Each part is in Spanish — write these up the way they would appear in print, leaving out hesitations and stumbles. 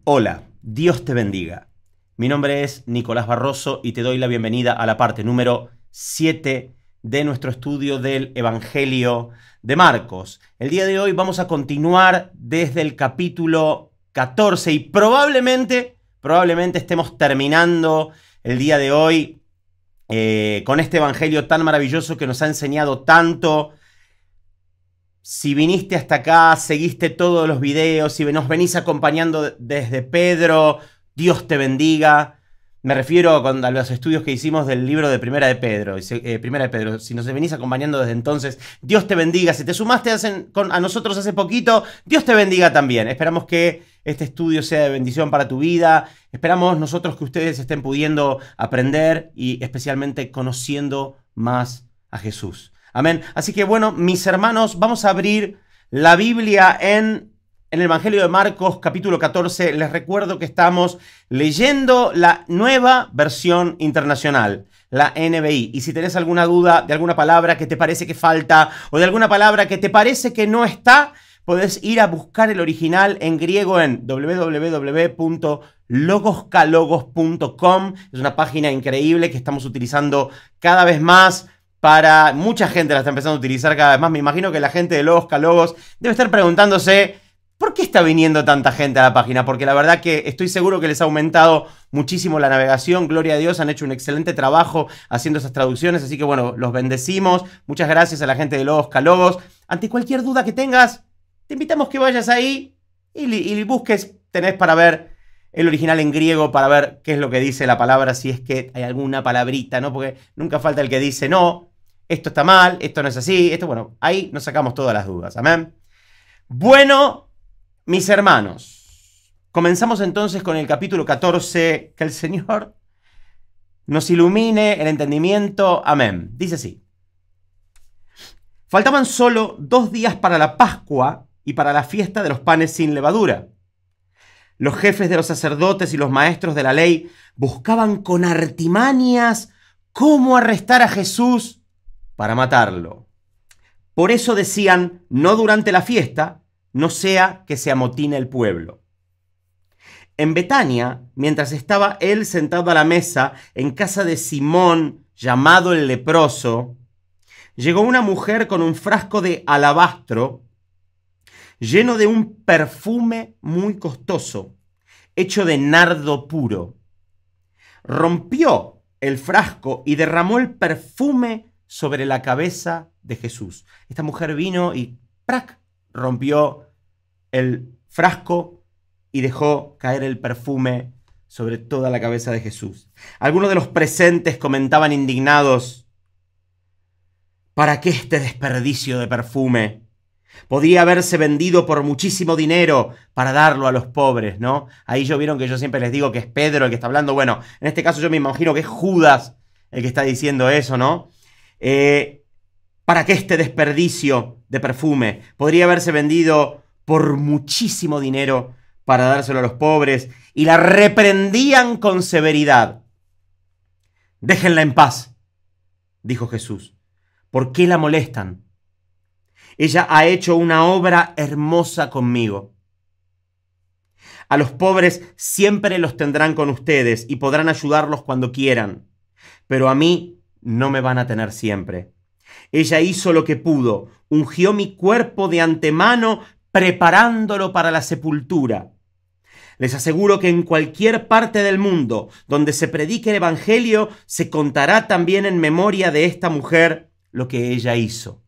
Hola, Dios te bendiga. Mi nombre es Nicolás Barroso y te doy la bienvenida a la parte número 7 de nuestro estudio del Evangelio de Marcos. El día de hoy vamos a continuar desde el capítulo 14 y probablemente estemos terminando el día de hoy con este Evangelio tan maravilloso que nos ha enseñado tanto. Si viniste hasta acá, seguiste todos los videos, si nos venís acompañando desde Pedro, Dios te bendiga. Me refiero a los estudios que hicimos del libro de Primera de Pedro. Si nos venís acompañando desde entonces, Dios te bendiga. Si te sumaste a nosotros hace poquito, Dios te bendiga también. Esperamos que este estudio sea de bendición para tu vida. Esperamos nosotros que ustedes estén pudiendo aprender y especialmente conociendo más a Jesús. Amén. Así que bueno, mis hermanos, vamos a abrir la Biblia en el Evangelio de Marcos, capítulo 14. Les recuerdo que estamos leyendo la nueva versión internacional, la NBI. Y si tenés alguna duda de alguna palabra que te parece que falta o de alguna palabra que te parece que no está, podés ir a buscar el original en griego en www.logoskalogos.com. Es una página increíble que estamos utilizando cada vez más. Mucha gente la está empezando a utilizar cada vez más. Me imagino que la gente de Logos Kalogos debe estar preguntándose ¿por qué está viniendo tanta gente a la página? Porque la verdad que estoy seguro que les ha aumentado muchísimo la navegación. Gloria a Dios, han hecho un excelente trabajo haciendo esas traducciones. Así que bueno, los bendecimos. Muchas gracias a la gente de Logos Kalogos. Ante cualquier duda que tengas, te invitamos que vayas ahí y busques. Tenés para ver el original en griego, para ver qué es lo que dice la palabra, si es que hay alguna palabrita, ¿no? Porque nunca falta el que dice no. Esto está mal, esto no es así, bueno, ahí nos sacamos todas las dudas, amén. Bueno, mis hermanos, comenzamos entonces con el capítulo 14, que el Señor nos ilumine el entendimiento, amén. Dice así: faltaban solo 2 días para la Pascua y para la fiesta de los panes sin levadura. Los jefes de los sacerdotes y los maestros de la ley buscaban con artimañas cómo arrestar a Jesús para matarlo. Por eso decían, no durante la fiesta, no sea que se amotine el pueblo. En Betania, mientras estaba él sentado a la mesa en casa de Simón, llamado el leproso, llegó una mujer con un frasco de alabastro lleno de un perfume muy costoso, hecho de nardo puro. Rompió el frasco y derramó el perfume sobre la cabeza de Jesús. Esta mujer vino y ¡prac!, rompió el frasco y dejó caer el perfume sobre toda la cabeza de Jesús. Algunos de los presentes comentaban indignados: ¿para qué este desperdicio de perfume? Podría haberse vendido por muchísimo dinero para darlo a los pobres, ¿no? Ahí vieron que yo siempre les digo que es Pedro el que está hablando. Bueno, en este caso yo me imagino que es Judas el que está diciendo eso, ¿no? ¿Para qué este desperdicio de perfume? Podría haberse vendido por muchísimo dinero para dárselo a los pobres. Y la reprendían con severidad. Déjenla en paz, dijo Jesús. ¿Por qué la molestan? Ella ha hecho una obra hermosa conmigo. A los pobres siempre los tendrán con ustedes y podrán ayudarlos cuando quieran, pero a mí no me van a tener siempre. Ella hizo lo que pudo, ungió mi cuerpo de antemano, preparándolo para la sepultura. Les aseguro que en cualquier parte del mundo donde se predique el Evangelio, se contará también en memoria de esta mujer lo que ella hizo.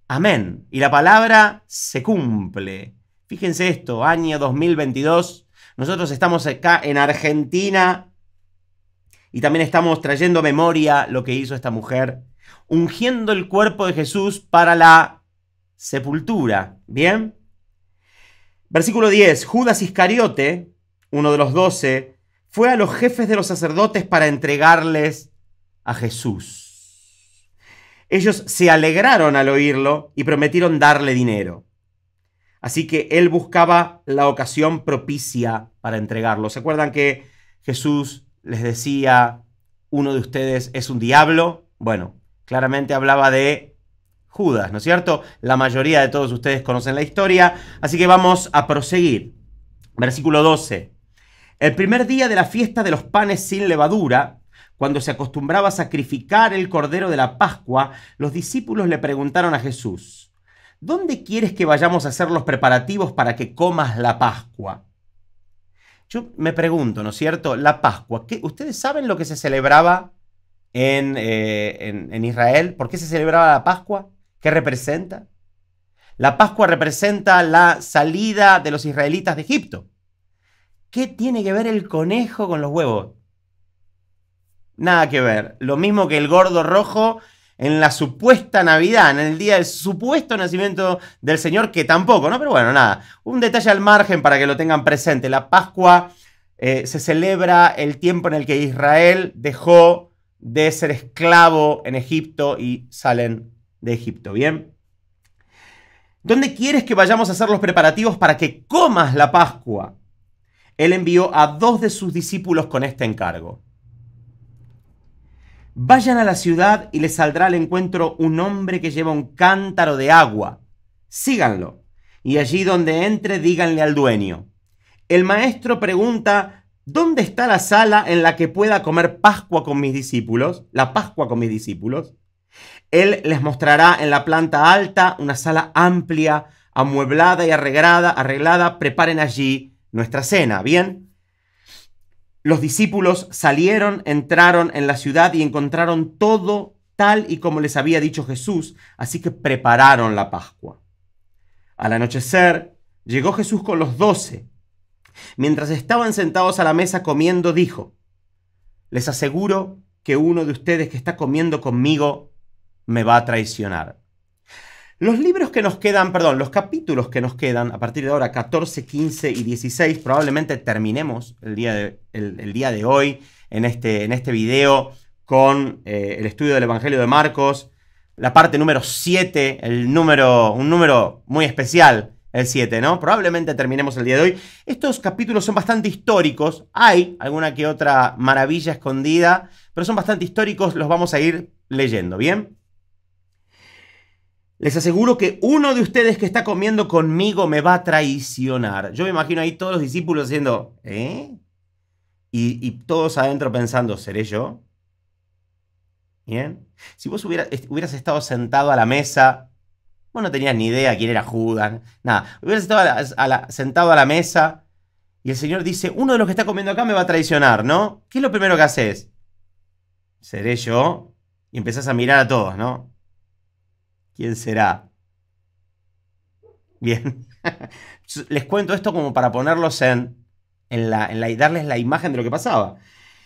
Amén. Y la palabra se cumple. Fíjense esto, año 2022. Nosotros estamos acá en Argentina y también estamos trayendo a memoria lo que hizo esta mujer, ungiendo el cuerpo de Jesús para la sepultura. ¿Bien? Versículo 10. Judas Iscariote, uno de los 12, fue a los jefes de los sacerdotes para entregarles a Jesús. Ellos se alegraron al oírlo y prometieron darle dinero. Así que él buscaba la ocasión propicia para entregarlo. ¿Se acuerdan que Jesús les decía, uno de ustedes es un diablo? Bueno, claramente hablaba de Judas, ¿no es cierto? La mayoría de todos ustedes conocen la historia, así que vamos a proseguir. Versículo 12. El primer día de la fiesta de los panes sin levadura, cuando se acostumbraba a sacrificar el cordero de la Pascua, los discípulos le preguntaron a Jesús: ¿dónde quieres que vayamos a hacer los preparativos para que comas la Pascua? Yo me pregunto, ¿no es cierto? La Pascua, ¿ustedes saben lo que se celebraba en Israel? ¿Por qué se celebraba la Pascua? ¿Qué representa? La Pascua representa la salida de los israelitas de Egipto. ¿Qué tiene que ver el conejo con los huevos? Nada que ver. Lo mismo que el gordo rojo en la supuesta Navidad, en el día del supuesto nacimiento del Señor, que tampoco, ¿no? Pero bueno, nada. Un detalle al margen para que lo tengan presente. La Pascua se celebra el tiempo en el que Israel dejó de ser esclavo en Egipto y salen de Egipto, ¿bien? ¿Dónde quieres que vayamos a hacer los preparativos para que comas la Pascua? Él envió a 2 de sus discípulos con este encargo. Vayan a la ciudad y les saldrá al encuentro un hombre que lleva un cántaro de agua. Síganlo. Y allí donde entre, díganle al dueño: el maestro pregunta, ¿dónde está la sala en la que pueda comer Pascua con mis discípulos? La Pascua con mis discípulos. Él les mostrará en la planta alta una sala amplia, amueblada y arreglada. Preparen allí nuestra cena, ¿bien? Los discípulos salieron, entraron en la ciudad y encontraron todo tal y como les había dicho Jesús, así que prepararon la Pascua. Al anochecer, llegó Jesús con los 12. Mientras estaban sentados a la mesa comiendo, dijo: les aseguro que uno de ustedes que está comiendo conmigo me va a traicionar. Los capítulos que nos quedan, a partir de ahora, 14, 15 y 16, probablemente terminemos el día de hoy en este video con el estudio del Evangelio de Marcos, la parte número 7, un número muy especial, el 7, ¿no? Probablemente terminemos el día de hoy. Estos capítulos son bastante históricos, hay alguna que otra maravilla escondida, pero son bastante históricos, los vamos a ir leyendo, ¿bien? Les aseguro que uno de ustedes que está comiendo conmigo me va a traicionar. Yo me imagino ahí todos los discípulos diciendo, ¿eh? Y todos adentro pensando, ¿seré yo? ¿Bien? Si vos hubieras estado sentado a la mesa, vos no tenías ni idea quién era Judas, nada. Hubieras estado sentado a la mesa y el Señor dice, uno de los que está comiendo acá me va a traicionar, ¿no? ¿Qué es lo primero que haces? ¿Seré yo? Y empezás a mirar a todos, ¿no? ¿Quién será? Bien. Les cuento esto como para ponerlos y darles la imagen de lo que pasaba.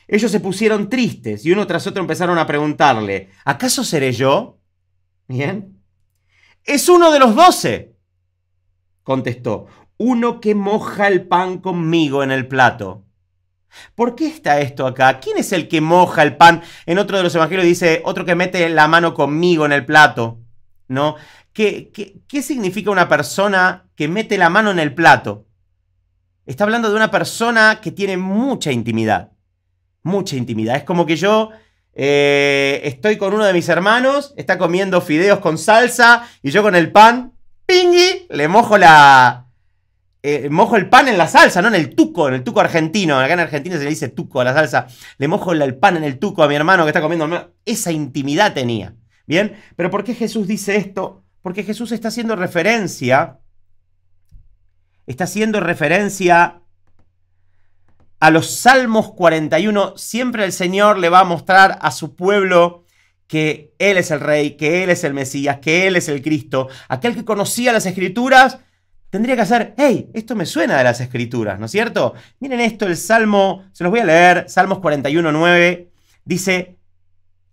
Ellos se pusieron tristes y uno tras otro empezaron a preguntarle, ¿acaso seré yo? Bien. Es uno de los 12, contestó, uno que moja el pan conmigo en el plato. ¿Por qué está esto acá? ¿Quién es el que moja el pan? En otro de los evangelios dice, otro que mete la mano conmigo en el plato. ¿No? ¿Qué significa una persona que mete la mano en el plato? Está hablando de una persona que tiene mucha intimidad. Mucha intimidad. Es como que yo estoy con uno de mis hermanos, está comiendo fideos con salsa y yo con el pan, ¡pingui! Le mojo mojo el pan en la salsa, no en el tuco argentino. Acá en Argentina se le dice tuco a la salsa. Le mojo el pan en el tuco a mi hermano que está comiendo. Esa intimidad tenía. Bien, pero ¿por qué Jesús dice esto? Porque Jesús está haciendo referencia a los Salmos 41. Siempre el Señor le va a mostrar a su pueblo que Él es el Rey, que Él es el Mesías, que Él es el Cristo. Aquel que conocía las Escrituras tendría que hacer, hey, esto me suena de las Escrituras, ¿no es cierto? Miren esto, el Salmo, se los voy a leer, Salmos 41, 9, dice,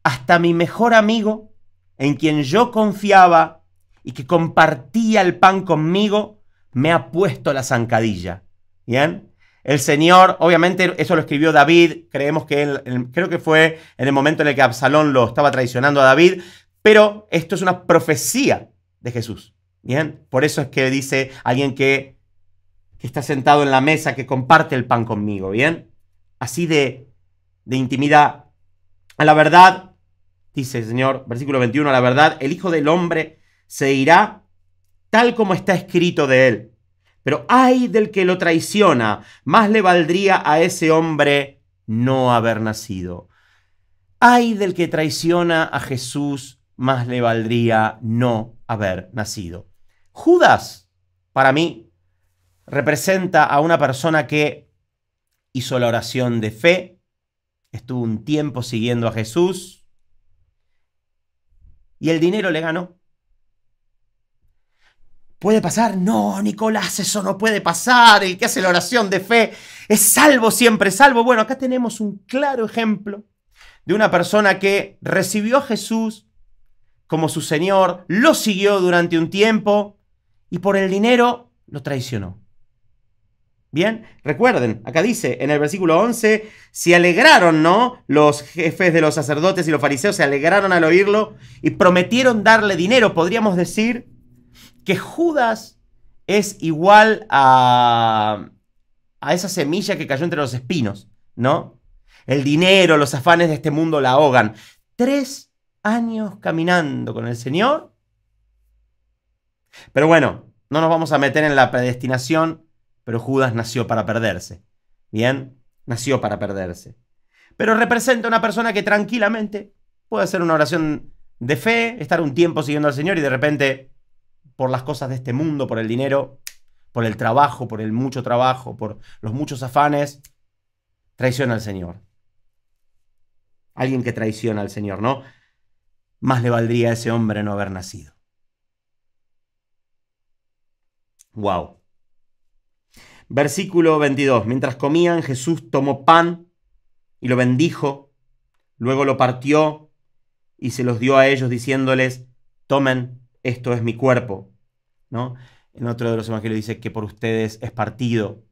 hasta mi mejor amigo, en quien yo confiaba y que compartía el pan conmigo, me ha puesto la zancadilla. ¿Bien? El Señor, obviamente eso lo escribió David, creemos que creo que fue en el momento en el que Absalón lo estaba traicionando a David, pero esto es una profecía de Jesús. ¿Bien? Por eso es que dice alguien que está sentado en la mesa, que comparte el pan conmigo. ¿Bien? Así de intimidad. A la verdad, dice el Señor, versículo 21, a la verdad, el Hijo del Hombre se irá tal como está escrito de él. Pero ay del que lo traiciona, más le valdría a ese hombre no haber nacido. Ay del que traiciona a Jesús, más le valdría no haber nacido. Judas, para mí, representa a una persona que hizo la oración de fe, estuvo un tiempo siguiendo a Jesús y el dinero le ganó. ¿Puede pasar? No, Nicolás, eso no puede pasar. El que hace la oración de fe es salvo, siempre salvo. Bueno, acá tenemos un claro ejemplo de una persona que recibió a Jesús como su Señor, lo siguió durante un tiempo y por el dinero lo traicionó. Bien, recuerden, acá dice en el versículo 11, se alegraron, ¿no? Los jefes de los sacerdotes y los fariseos se alegraron al oírlo y prometieron darle dinero. Podríamos decir que Judas es igual a esa semilla que cayó entre los espinos, ¿no? El dinero, los afanes de este mundo la ahogan. 3 años caminando con el Señor. Pero bueno, no nos vamos a meter en la predestinación, pero Judas nació para perderse. Bien, nació para perderse. Pero representa una persona que tranquilamente puede hacer una oración de fe, estar un tiempo siguiendo al Señor y de repente, por las cosas de este mundo, por el dinero, por el trabajo, por el mucho trabajo, por los muchos afanes, traiciona al Señor. Alguien que traiciona al Señor, ¿no? Más le valdría a ese hombre no haber nacido. Wow. Versículo 22. Mientras comían, Jesús tomó pan y lo bendijo, luego lo partió y se los dio a ellos diciéndoles, tomen, esto es mi cuerpo, ¿no? En otro de los evangelios dice que por ustedes es partido.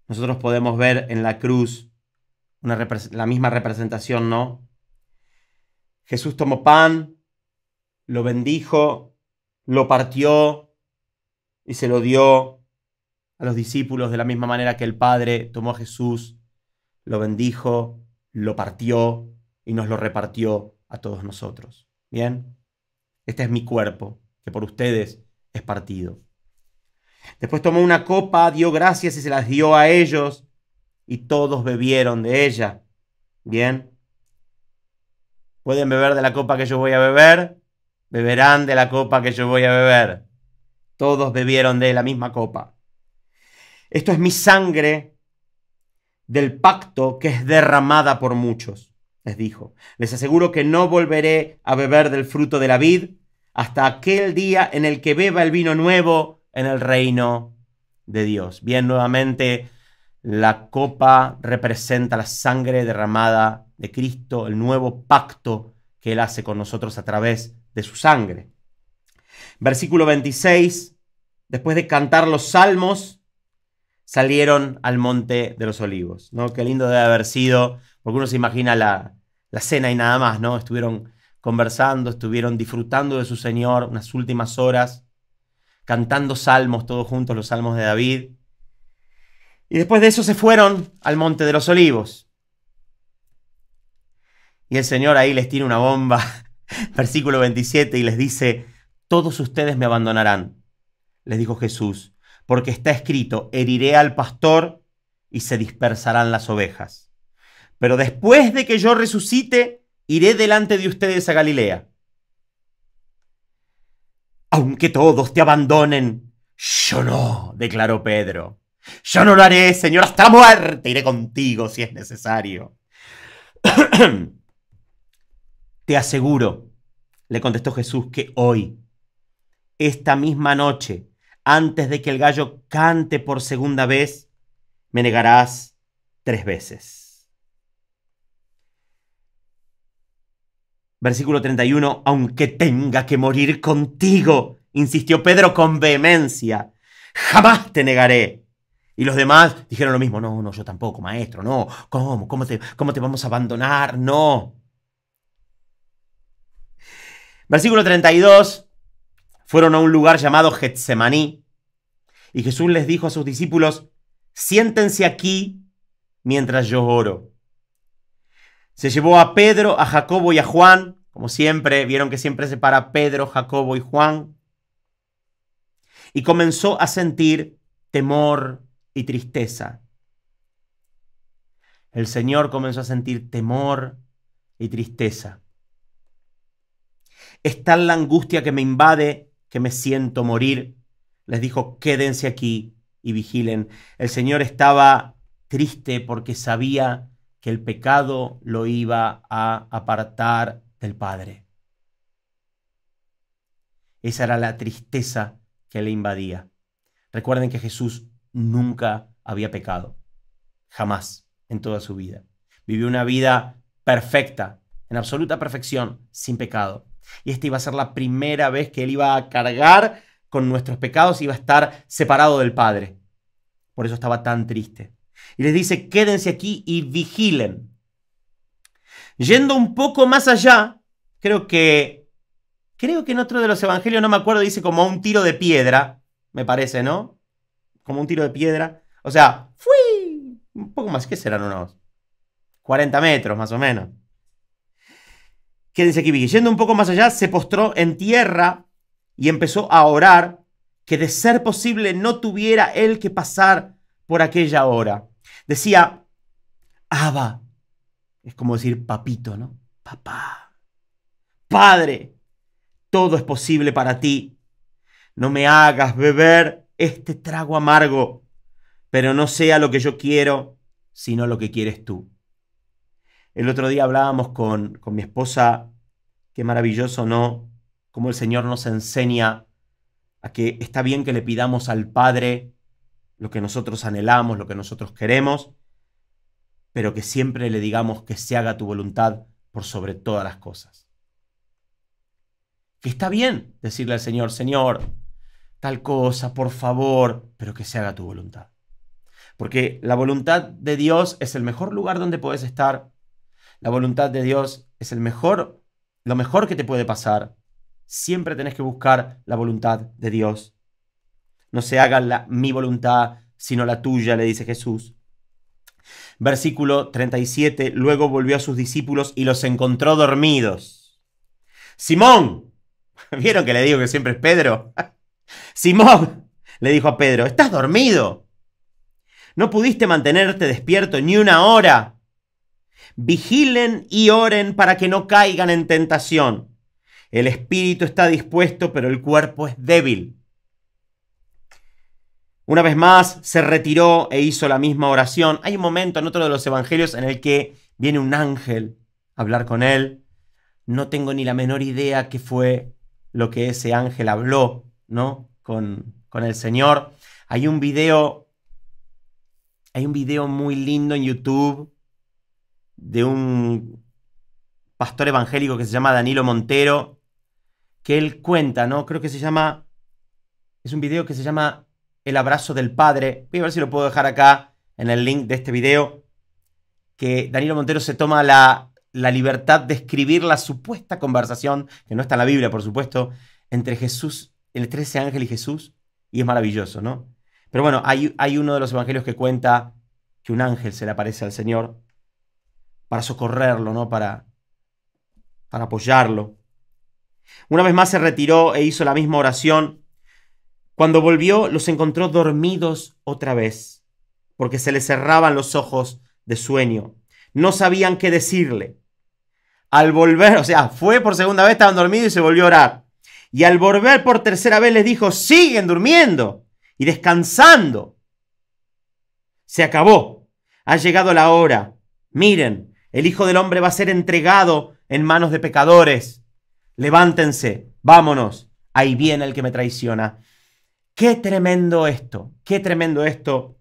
Nosotros podemos ver en la cruz la misma representación, ¿no? Jesús tomó pan, lo bendijo, lo partió y se lo dio a los discípulos de la misma manera que el Padre tomó a Jesús, lo bendijo, lo partió y nos lo repartió a todos nosotros. ¿Bien? Este es mi cuerpo, que por ustedes es partido. Después tomó una copa, dio gracias y se las dio a ellos, y todos bebieron de ella. ¿Bien? ¿Pueden beber de la copa que yo voy a beber? Beberán de la copa que yo voy a beber. Todos bebieron de la misma copa. Esto es mi sangre del pacto que es derramada por muchos, les dijo. Les aseguro que no volveré a beber del fruto de la vid hasta aquel día en el que beba el vino nuevo en el reino de Dios. Bien, nuevamente la copa representa la sangre derramada de Cristo, el nuevo pacto que Él hace con nosotros a través de su sangre. Versículo 26, después de cantar los salmos, salieron al monte de los olivos, ¿no? Qué lindo debe haber sido, porque uno se imagina la cena y nada más, ¿no? Estuvieron conversando, estuvieron disfrutando de su Señor unas últimas horas, cantando salmos todos juntos, los salmos de David. Y después de eso se fueron al monte de los olivos. Y el Señor ahí les tira una bomba, versículo 27, y les dice, todos ustedes me abandonarán, les dijo Jesús, porque está escrito, heriré al pastor y se dispersarán las ovejas. Pero después de que yo resucite, iré delante de ustedes a Galilea. Aunque todos te abandonen, yo no, declaró Pedro. Yo no lo haré, Señor, hasta la muerte iré contigo si es necesario. Te aseguro, le contestó Jesús, que hoy, esta misma noche, antes de que el gallo cante por segunda vez, me negarás 3 veces. Versículo 31, aunque tenga que morir contigo, insistió Pedro con vehemencia, jamás te negaré. Y los demás dijeron lo mismo, no, yo tampoco, maestro, no, ¿cómo te vamos a abandonar? No. Versículo 32, fueron a un lugar llamado Getsemaní, y Jesús les dijo a sus discípulos, siéntense aquí mientras yo oro. Se llevó a Pedro, a Jacobo y a Juan, como siempre, vieron que siempre separa Pedro, Jacobo y Juan. y comenzó a sentir temor y tristeza. El Señor comenzó a sentir temor y tristeza. Es tal la angustia que me invade que me siento morir. Les dijo, quédense aquí y vigilen. El Señor estaba triste porque sabía que el pecado lo iba a apartar del Padre. Esa era la tristeza que le invadía. Recuerden que Jesús nunca había pecado. Jamás en toda su vida. Vivió una vida perfecta, en absoluta perfección, sin pecado. Y esta iba a ser la primera vez que Él iba a cargar con nuestros pecados, iba a estar separado del Padre. Por eso estaba tan triste. Y les dice, quédense aquí y vigilen. Yendo un poco más allá, creo que en otro de los evangelios, no me acuerdo, dice como un tiro de piedra, me parece, ¿no? Como un tiro de piedra. O sea, fui un poco más, ¿qué serán? Unos 40 metros más o menos. Quédense aquí, yendo un poco más allá, se postró en tierra y empezó a orar que de ser posible no tuviera él que pasar por aquella hora. Decía, Abba, es como decir papito, ¿no? Papá, Padre, todo es posible para ti. No me hagas beber este trago amargo, pero no sea lo que yo quiero, sino lo que quieres tú. El otro día hablábamos con mi esposa, qué maravilloso, ¿no? Cómo el Señor nos enseña a que está bien que le pidamos al Padre lo que nosotros anhelamos, lo que nosotros queremos, pero que siempre le digamos que se haga tu voluntad por sobre todas las cosas. Que está bien decirle al Señor, Señor, tal cosa, por favor, pero que se haga tu voluntad. Porque la voluntad de Dios es el mejor lugar donde puedes estar. La voluntad de Dios es lo mejor que te puede pasar. Siempre tenés que buscar la voluntad de Dios. No se haga mi voluntad, sino la tuya, le dice Jesús. Versículo 37, luego volvió a sus discípulos y los encontró dormidos. Simón, ¿vieron que le digo que siempre es Pedro? Simón, le dijo a Pedro, ¿estás dormido? ¿No pudiste mantenerte despierto ni una hora? Vigilen y oren para que no caigan en tentación. El espíritu está dispuesto, pero el cuerpo es débil. Una vez más se retiró e hizo la misma oración. Hay un momento en otro de los evangelios en el que viene un ángel a hablar con él. No tengo ni la menor idea qué fue lo que ese ángel habló, ¿no? con el Señor. Hay un video muy lindo en YouTube de un pastor evangélico que se llama Danilo Montero, que él cuenta, ¿no? Creo que es un video que se llama El abrazo del Padre. Voy a ver si lo puedo dejar acá en el link de este video, que Danilo Montero se toma la libertad de escribir la supuesta conversación, que no está en la Biblia, por supuesto, entre ese ángel y Jesús, y es maravilloso, ¿no? Pero bueno, hay uno de los evangelios que cuenta que un ángel se le aparece al Señor para socorrerlo, ¿no? Para apoyarlo. Una vez más se retiró e hizo la misma oración. Cuando volvió, los encontró dormidos otra vez, porque se les cerraban los ojos de sueño. No sabían qué decirle. Al volver, o sea, fue por segunda vez, estaban dormidos y se volvió a orar. Y al volver por tercera vez les dijo, siguen durmiendo y descansando. Se acabó. Ha llegado la hora. Miren, el Hijo del Hombre va a ser entregado en manos de pecadores. Levántense, vámonos. Ahí viene el que me traiciona. Qué tremendo esto, qué tremendo esto.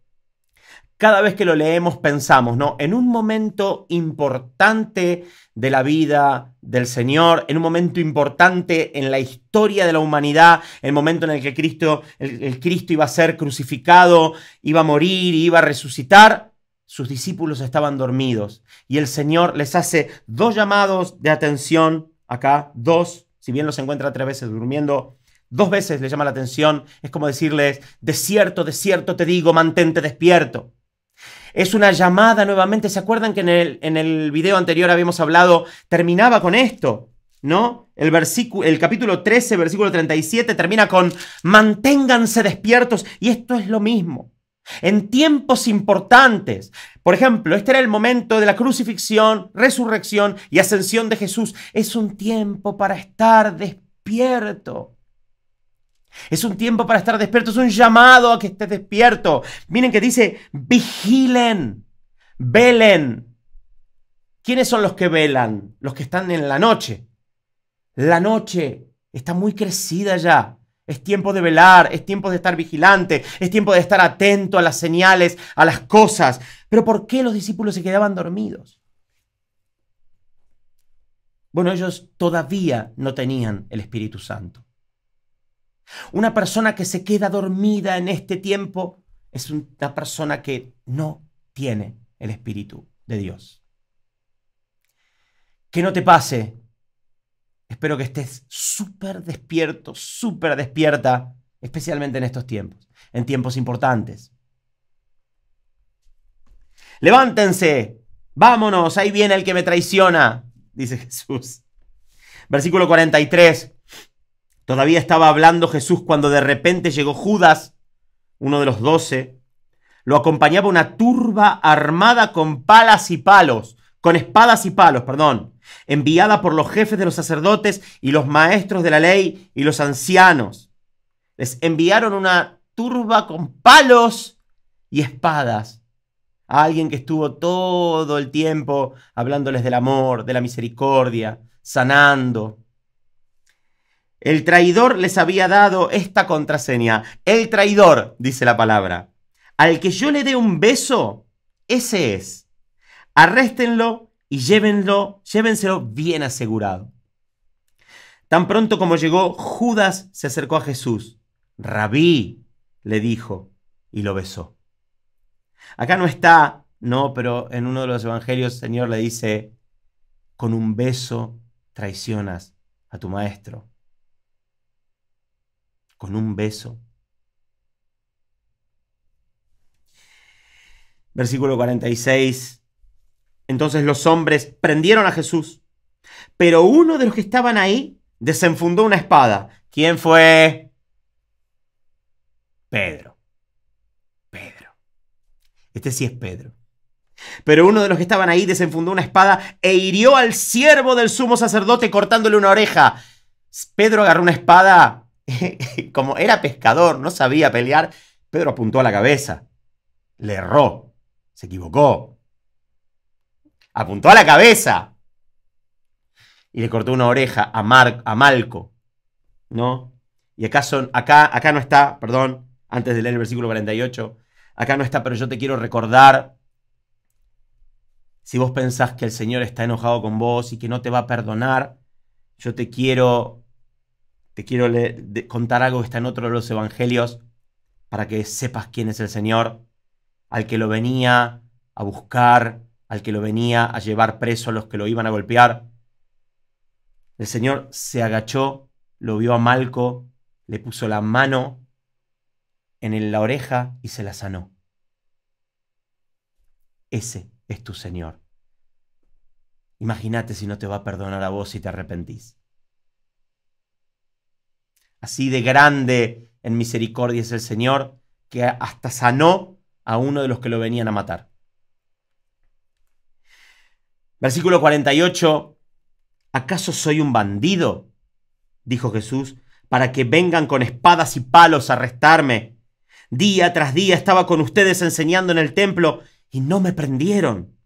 Cada vez que lo leemos pensamos, ¿no? En un momento importante de la vida del Señor, en un momento importante en la historia de la humanidad, el momento en el que el Cristo iba a ser crucificado, iba a morir y iba a resucitar, sus discípulos estaban dormidos. Y el Señor les hace dos llamados de atención acá, dos, si bien los encuentra 3 veces durmiendo, 2 veces les llama la atención. Es como decirles, de cierto te digo, mantente despierto. Es una llamada nuevamente. ¿Se acuerdan que en el video anterior habíamos hablado? Terminaba con esto. ¿no? El capítulo 13, versículo 37, termina con manténganse despiertos. Y esto es lo mismo. En tiempos importantes, por ejemplo, este era el momento de la crucifixión, resurrección y ascensión de Jesús. Es un tiempo para estar despierto. Es un tiempo para estar despierto, es un llamado a que estés despierto. Miren que dice, vigilen, velen. ¿Quiénes son los que velan? Los que están en la noche. La noche está muy crecida ya. Es tiempo de velar, es tiempo de estar vigilante, es tiempo de estar atento a las señales, a las cosas. Pero ¿por qué los discípulos se quedaban dormidos? Bueno, ellos todavía no tenían el Espíritu Santo. Una persona que se queda dormida en este tiempo es una persona que no tiene el Espíritu de Dios. Que no te pase. Espero que estés súper despierto, súper despierta, especialmente en estos tiempos, en tiempos importantes. Levántense, vámonos, ahí viene el que me traiciona, dice Jesús. Versículo 43. Todavía estaba hablando Jesús cuando de repente llegó Judas, uno de los 12. Lo acompañaba una turba armada con palas y palos, con espadas y palos, perdón, enviada por los jefes de los sacerdotes y los maestros de la ley y los ancianos. Les enviaron una turba con palos y espadas a alguien que estuvo todo el tiempo hablándoles del amor, de la misericordia, sanando. El traidor les había dado esta contraseña. El traidor, dice la palabra. Al que yo le dé un beso, ese es. Arréstenlo y llévenselo bien asegurado. Tan pronto como llegó, Judas se acercó a Jesús. Rabí, le dijo, y lo besó. Acá no está, no, pero en uno de los evangelios el Señor le dice, con un beso traicionas a tu maestro. Con un beso. Versículo 46. Entonces los hombres prendieron a Jesús, pero uno de los que estaban ahí desenfundó una espada. ¿Quién fue? Pedro. Pedro. Este sí es Pedro. Pero uno de los que estaban ahí desenfundó una espada e hirió al siervo del sumo sacerdote cortándole una oreja. Pedro agarró una espada, como era pescador, no sabía pelear. Pedro apuntó a la cabeza. Le erró. Se equivocó. Apuntó a la cabeza. Y le cortó una oreja a Malco. ¿No? Y acá no está, perdón, antes de leer el versículo 48. Acá no está, pero yo te quiero recordar. Si vos pensás que el Señor está enojado con vos y que no te va a perdonar, yo te quiero contar algo que está en otro de los evangelios para que sepas quién es el Señor, al que lo venía a buscar, al que lo venía a llevar preso a los que lo iban a golpear. El Señor se agachó, lo vio a Malco, le puso la mano en la oreja y se la sanó. Ese es tu Señor. Imagínate si no te va a perdonar a vos si te arrepentís. Así de grande en misericordia es el Señor, que hasta sanó a uno de los que lo venían a matar. Versículo 48. ¿Acaso soy un bandido? Dijo Jesús, para que vengan con espadas y palos a arrestarme. Día tras día estaba con ustedes enseñando en el templo y no me prendieron.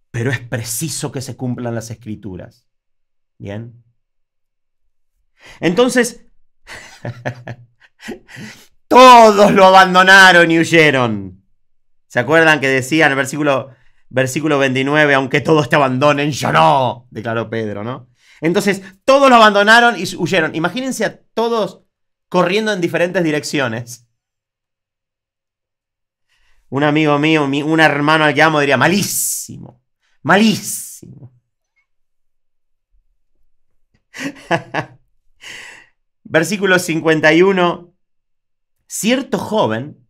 Pero es preciso que se cumplan las Escrituras. ¿Bien? Entonces, todos lo abandonaron y huyeron. ¿Se acuerdan que decía en el versículo 29, aunque todos te abandonen, yo no, declaró Pedro, ¿no? Entonces, todos lo abandonaron y huyeron. Imagínense a todos corriendo en diferentes direcciones. Un amigo mío, un hermano al que amo, diría, malísimo, malísimo. Versículo 51. Cierto joven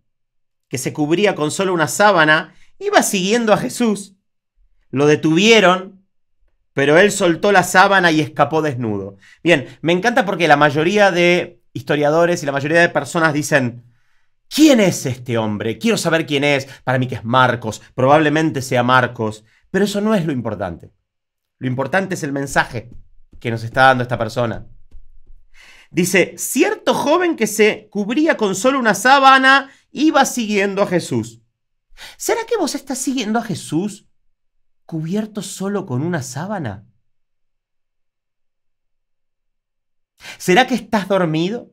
que se cubría con solo una sábana iba siguiendo a Jesús. Lo detuvieron, pero él soltó la sábana y escapó desnudo. Bien, me encanta porque la mayoría de historiadores y la mayoría de personas dicen: ¿quién es este hombre? Quiero saber quién es. Para mí que es Marcos, probablemente sea Marcos, pero eso no es lo importante. Lo importante es el mensaje que nos está dando esta persona. Dice: cierto joven que se cubría con solo una sábana iba siguiendo a Jesús. ¿Será que vos estás siguiendo a Jesús cubierto solo con una sábana? ¿Será que estás dormido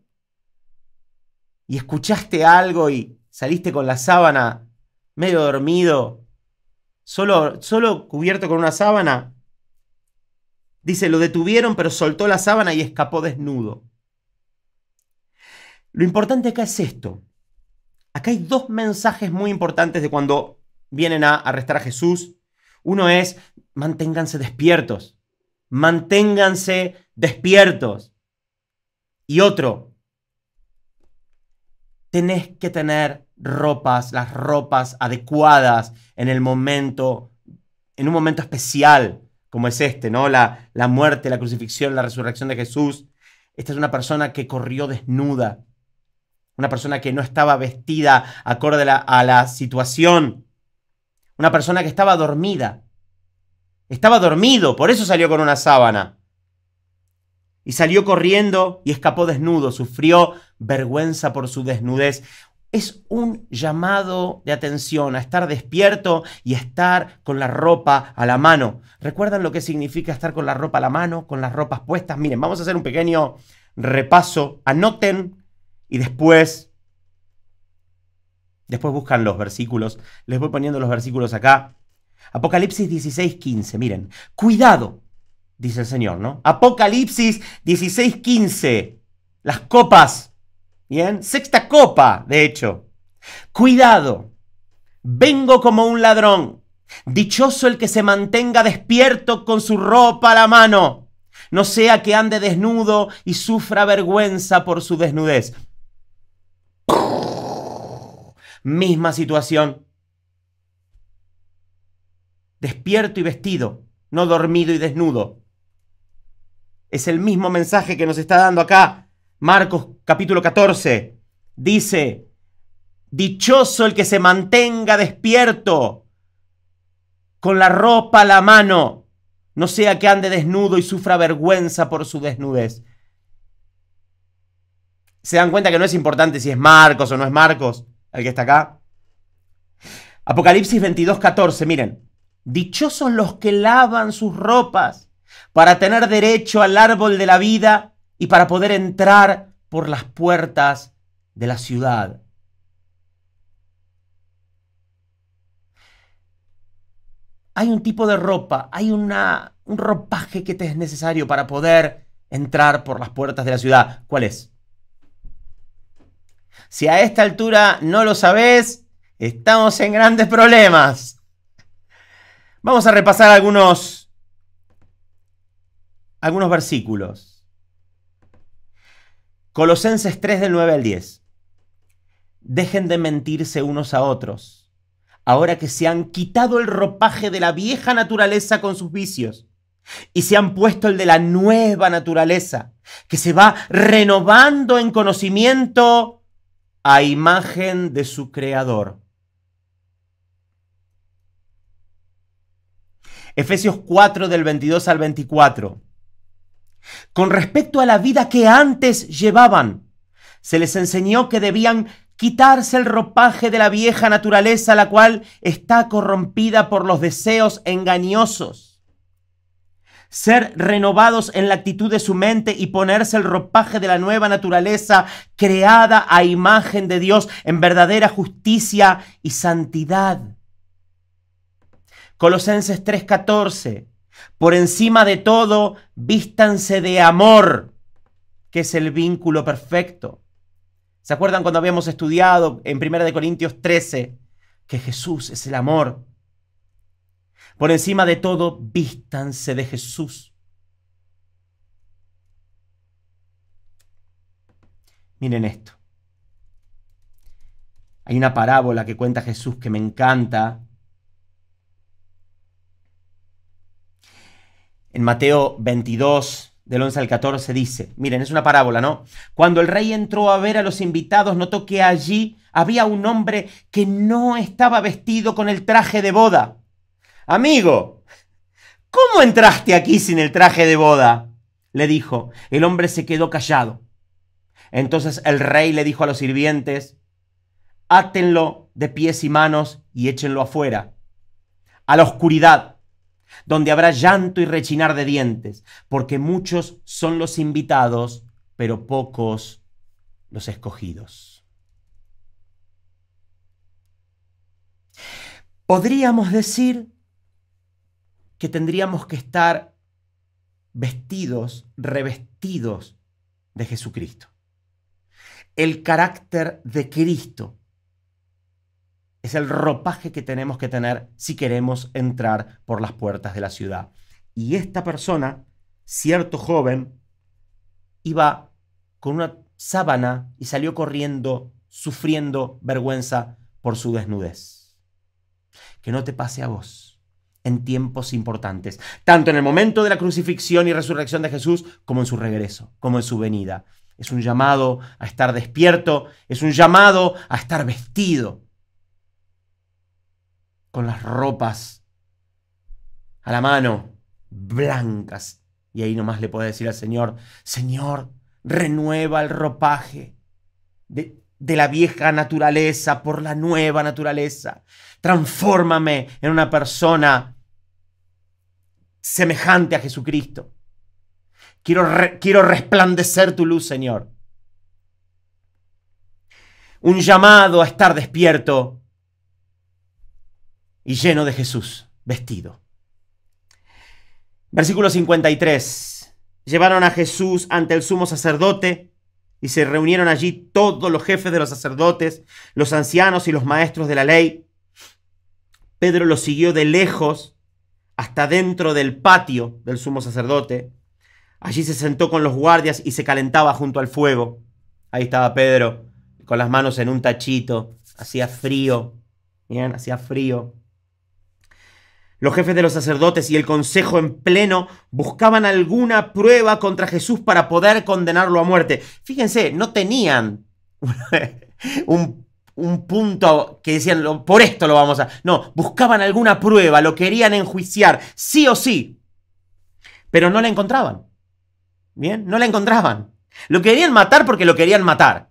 y escuchaste algo y saliste con la sábana medio dormido, solo cubierto con una sábana? Dice: lo detuvieron, pero soltó la sábana y escapó desnudo. Lo importante acá es esto. Acá hay dos mensajes muy importantes de cuando vienen a arrestar a Jesús. Uno es: manténganse despiertos. Manténganse despiertos. Y otro: tenés que tener las ropas adecuadas en un momento especial como es este, ¿no? La muerte, la crucifixión, la resurrección de Jesús. Esta es una persona que corrió desnuda. Una persona que no estaba vestida acorde a la situación. Una persona que estaba dormida. Estaba dormido, por eso salió con una sábana. Y salió corriendo y escapó desnudo. Sufrió vergüenza por su desnudez. Es un llamado de atención a estar despierto y estar con la ropa a la mano. ¿Recuerdan lo que significa estar con la ropa a la mano, con las ropas puestas? Miren, vamos a hacer un pequeño repaso. Anoten y después buscan los versículos. Les voy poniendo los versículos acá. Apocalipsis 16:15. Miren, cuidado, dice el Señor, ¿no? Apocalipsis 16:15. Las copas. Bien, sexta copa, de hecho. Cuidado, vengo como un ladrón. Dichoso el que se mantenga despierto con su ropa a la mano. No sea que ande desnudo y sufra vergüenza por su desnudez. Misma situación. Despierto y vestido, no dormido y desnudo. Es el mismo mensaje que nos está dando acá Marcos capítulo 14. Dice: dichoso el que se mantenga despierto con la ropa a la mano, no sea que ande desnudo y sufra vergüenza por su desnudez. ¿Se dan cuenta que no es importante si es Marcos o no es Marcos el que está acá? Apocalipsis 22:14, miren. Dichosos los que lavan sus ropas para tener derecho al árbol de la vida y para poder entrar por las puertas de la ciudad. Hay un tipo de ropa, hay un ropaje que te es necesario para poder entrar por las puertas de la ciudad. ¿Cuál es? Si a esta altura no lo sabés, estamos en grandes problemas. Vamos a repasar algunos versículos. Colosenses 3 del 9 al 10. Dejen de mentirse unos a otros, ahora que se han quitado el ropaje de la vieja naturaleza con sus vicios y se han puesto el de la nueva naturaleza, que se va renovando en conocimiento a imagen de su Creador. Efesios 4 del 22 al 24. Con respecto a la vida que antes llevaban, se les enseñó que debían quitarse el ropaje de la vieja naturaleza, la cual está corrompida por los deseos engañosos. Ser renovados en la actitud de su mente y ponerse el ropaje de la nueva naturaleza creada a imagen de Dios en verdadera justicia y santidad. Colosenses 3:14. Por encima de todo, vístanse de amor, que es el vínculo perfecto. ¿Se acuerdan cuando habíamos estudiado en 1 Corintios 13 que Jesús es el amor? Por encima de todo, vístanse de Jesús. Miren esto. Hay una parábola que cuenta Jesús que me encanta. En Mateo 22, del 11 al 14 dice, miren, es una parábola, ¿no? Cuando el rey entró a ver a los invitados, notó que allí había un hombre que no estaba vestido con el traje de boda. Amigo, ¿cómo entraste aquí sin el traje de boda?, le dijo. El hombre se quedó callado. Entonces el rey le dijo a los sirvientes, átenlo de pies y manos y échenlo afuera, a la oscuridad, donde habrá llanto y rechinar de dientes, porque muchos son los invitados, pero pocos los escogidos. Podríamos decir que tendríamos que estar vestidos, revestidos de Jesucristo. El carácter de Cristo es el ropaje que tenemos que tener si queremos entrar por las puertas de la ciudad. Y esta persona, cierto joven, iba con una sábana y salió corriendo, sufriendo vergüenza por su desnudez. Que no te pase a vos en tiempos importantes, tanto en el momento de la crucifixión y resurrección de Jesús, como en su regreso, como en su venida. Es un llamado a estar despierto, es un llamado a estar vestido, con las ropas a la mano, blancas. Y ahí nomás le puede decir al Señor, Señor, renueva el ropaje de la vieja naturaleza por la nueva naturaleza. Transfórmame en una persona semejante a Jesucristo. Quiero resplandecer tu luz, Señor. Un llamado a estar despierto y lleno de Jesús, vestido. Versículo 53. Llevaron a Jesús ante el sumo sacerdote y se reunieron allí todos los jefes de los sacerdotes, los ancianos y los maestros de la ley. Pedro lo siguió de lejos hasta dentro del patio del sumo sacerdote. Allí se sentó con los guardias y se calentaba junto al fuego. Ahí estaba Pedro con las manos en un tachito. Hacía frío. Bien, hacía frío. Los jefes de los sacerdotes y el consejo en pleno buscaban alguna prueba contra Jesús para poder condenarlo a muerte. Fíjense, no tenían un punto que decían, por esto lo vamos a... No, buscaban alguna prueba, lo querían enjuiciar, sí o sí. Pero no la encontraban. Bien, no la encontraban. Lo querían matar porque lo querían matar.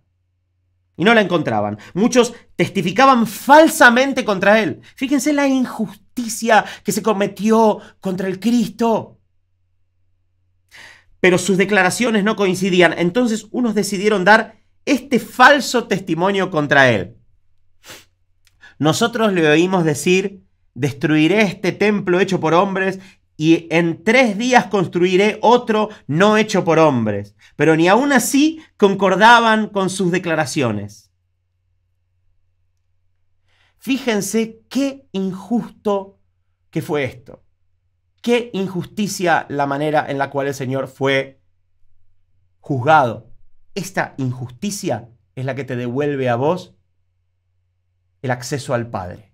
Y no la encontraban. Muchos testificaban falsamente contra él. Fíjense la injusticia que se cometió contra el Cristo. Pero sus declaraciones no coincidían. Entonces unos decidieron dar este falso testimonio contra él. Nosotros le oímos decir, destruiré este templo hecho por hombres y en 3 días construiré otro no hecho por hombres. Pero ni aún así concordaban con sus declaraciones. Fíjense qué injusto que fue esto. Qué injusticia la manera en la cual el Señor fue juzgado. Esta injusticia es la que te devuelve a vos el acceso al Padre.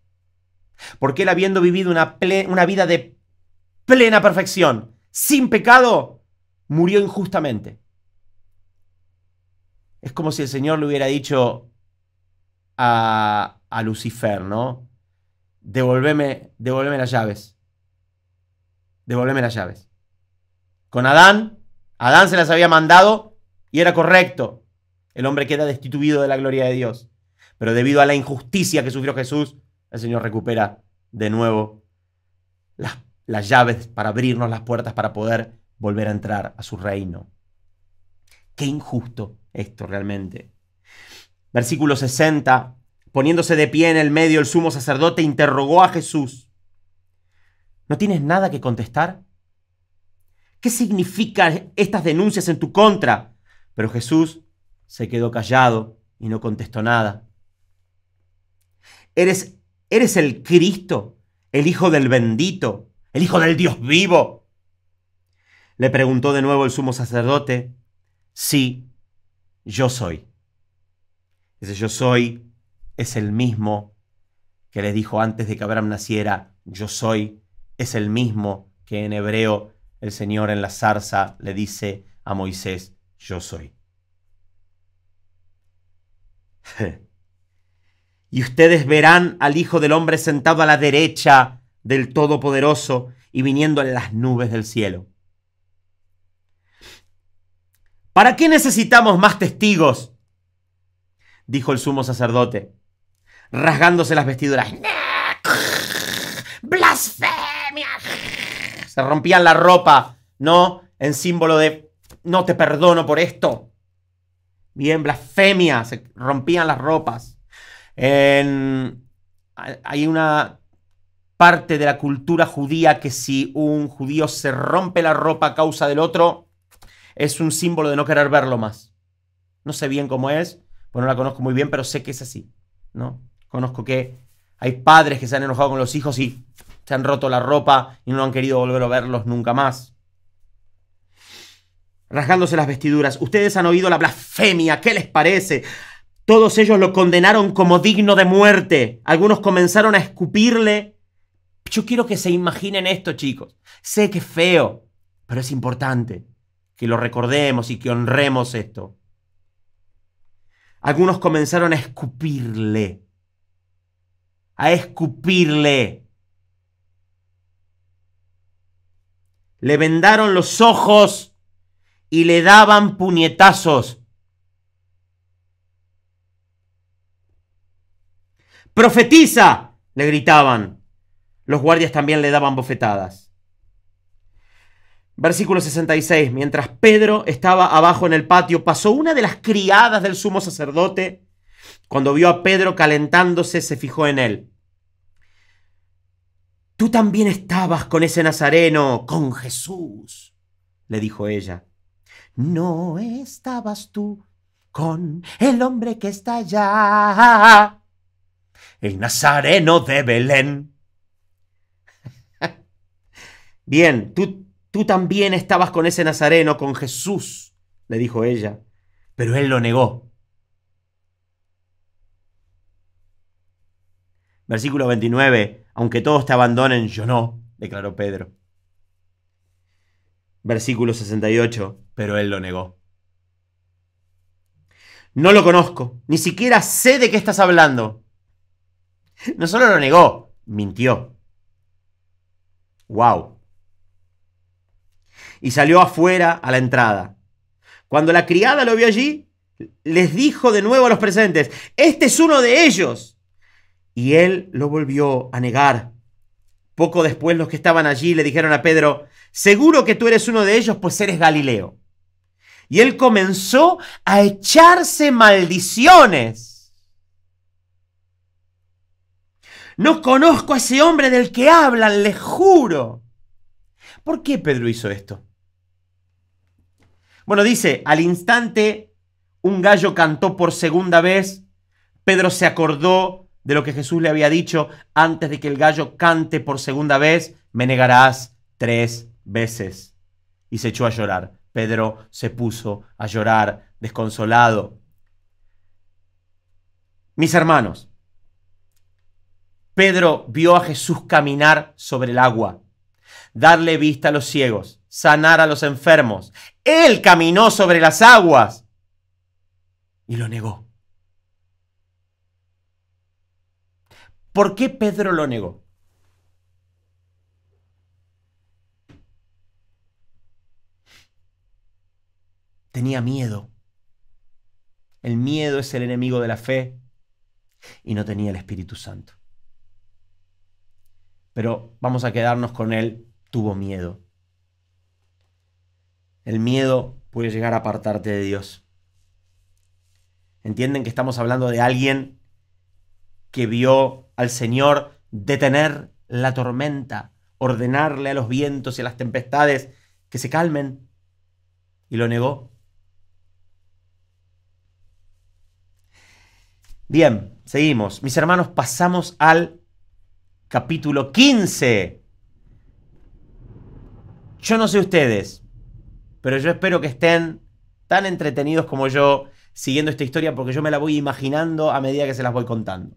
Porque él, habiendo vivido una vida de plena perfección, sin pecado, murió injustamente. Es como si el Señor le hubiera dicho a Lucifer, ¿no? Devolveme las llaves. Devolveme las llaves. Con Adán se las había mandado y era correcto. El hombre queda destituido de la gloria de Dios. Pero debido a la injusticia que sufrió Jesús, el Señor recupera de nuevo las llaves para abrirnos las puertas para poder volver a entrar a su reino. Qué injusto esto realmente. Versículo 60. Poniéndose de pie en el medio, el sumo sacerdote interrogó a Jesús. ¿No tienes nada que contestar? ¿Qué significan estas denuncias en tu contra? Pero Jesús se quedó callado y no contestó nada. ¿Eres el Cristo, el Hijo del bendito, el Hijo del Dios vivo? Le preguntó de nuevo el sumo sacerdote. Sí, yo soy. Ese yo soy es el mismo que les dijo antes de que Abraham naciera. Yo soy es el mismo que en hebreo el Señor en la zarza le dice a Moisés: yo soy. Y ustedes verán al Hijo del Hombre sentado a la derecha del Todopoderoso y viniendo en las nubes del cielo. ¿Para qué necesitamos más testigos?, dijo el sumo sacerdote, rasgándose las vestiduras. ¡Blasfemia! Se rompían la ropa, ¿no? En símbolo de no te perdono por esto. Bien, blasfemia, se rompían las ropas. Hay una parte de la cultura judía que si un judío se rompe la ropa a causa del otro, es un símbolo de no querer verlo más. No sé bien cómo es, pues no la conozco muy bien, pero sé que es así, ¿no? Conozco que hay padres que se han enojado con los hijos y se han roto la ropa y no han querido volver a verlos nunca más. Rasgándose las vestiduras. Ustedes han oído la blasfemia. ¿Qué les parece? Todos ellos lo condenaron como digno de muerte. Algunos comenzaron a escupirle. Yo quiero que se imaginen esto, chicos. Sé que es feo, pero es importante que lo recordemos y que honremos esto. Algunos comenzaron a escupirle. A escupirle. Le vendaron los ojos y le daban puñetazos. ¡Profetiza!, le gritaban. Los guardias también le daban bofetadas. Versículo 66. Mientras Pedro estaba abajo en el patio, pasó una de las criadas del sumo sacerdote. Cuando vio a Pedro calentándose, se fijó en él. Tú también estabas con ese nazareno, con Jesús, le dijo ella. No estabas tú con el hombre que está allá, el nazareno de Belén. Bien, tú también estabas con ese nazareno, con Jesús, le dijo ella, pero él lo negó. Versículo 29. Aunque todos te abandonen, yo no, declaró Pedro. Versículo 68. Pero él lo negó. No lo conozco, ni siquiera sé de qué estás hablando. No solo lo negó, mintió. ¡Wow! Y salió afuera a la entrada. Cuando la criada lo vio allí, les dijo de nuevo a los presentes: este es uno de ellos. Y él lo volvió a negar. Poco después los que estaban allí le dijeron a Pedro: seguro que tú eres uno de ellos, pues eres Galileo. Y él comenzó a echarse maldiciones. No conozco a ese hombre del que hablan, les juro. ¿Por qué Pedro hizo esto? Bueno, dice, al instante un gallo cantó por segunda vez. Pedro se acordó de lo que Jesús le había dicho: antes de que el gallo cante por segunda vez, me negarás 3 veces. Y se echó a llorar. Pedro se puso a llorar, desconsolado. Mis hermanos, Pedro vio a Jesús caminar sobre el agua, darle vista a los ciegos, sanar a los enfermos. Él caminó sobre las aguas y lo negó. ¿Por qué Pedro lo negó? Tenía miedo. El miedo es el enemigo de la fe y no tenía el Espíritu Santo. Pero vamos a quedarnos con él. Tuvo miedo. El miedo puede llegar a apartarte de Dios. ¿Entienden que estamos hablando de alguien que vio al Señor detener la tormenta, ordenarle a los vientos y a las tempestades que se calmen, y lo negó? Bien, seguimos. Mis hermanos, pasamos al capítulo 15. Yo no sé ustedes, pero yo espero que estén tan entretenidos como yo siguiendo esta historia, porque yo me la voy imaginando a medida que se las voy contando.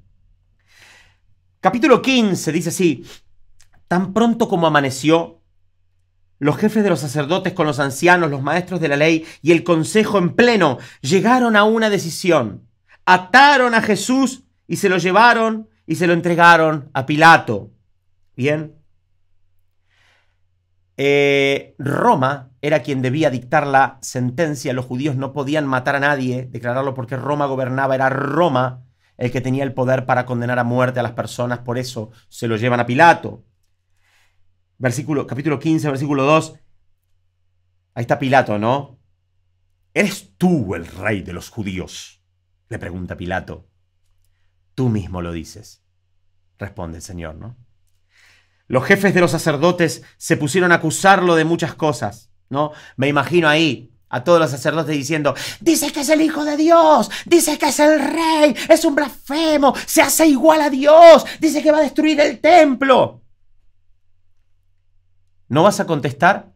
Capítulo 15 dice así: tan pronto como amaneció, Los jefes de los sacerdotes con los ancianos, los maestros de la ley y el consejo en pleno llegaron a una decisión. Ataron a Jesús y se lo llevaron y se lo entregaron a Pilato. Bien. Roma era quien debía dictar la sentencia. Los judíos no podían matar a nadie, declararlo porque Roma gobernaba. Era Roma el que tenía el poder para condenar a muerte a las personas. Por eso se lo llevan a Pilato. Capítulo 15, versículo 2. Ahí está Pilato, ¿no? ¿Eres tú el rey de los judíos?, le pregunta Pilato. Tú mismo lo dices, responde el Señor, ¿no? Los jefes de los sacerdotes se pusieron a acusarlo de muchas cosas, ¿no? Me imagino ahí a todos los sacerdotes diciendo: dice que es el Hijo de Dios, dice que es el Rey, es un blasfemo, se hace igual a Dios, dice que va a destruir el templo. ¿No vas a contestar?,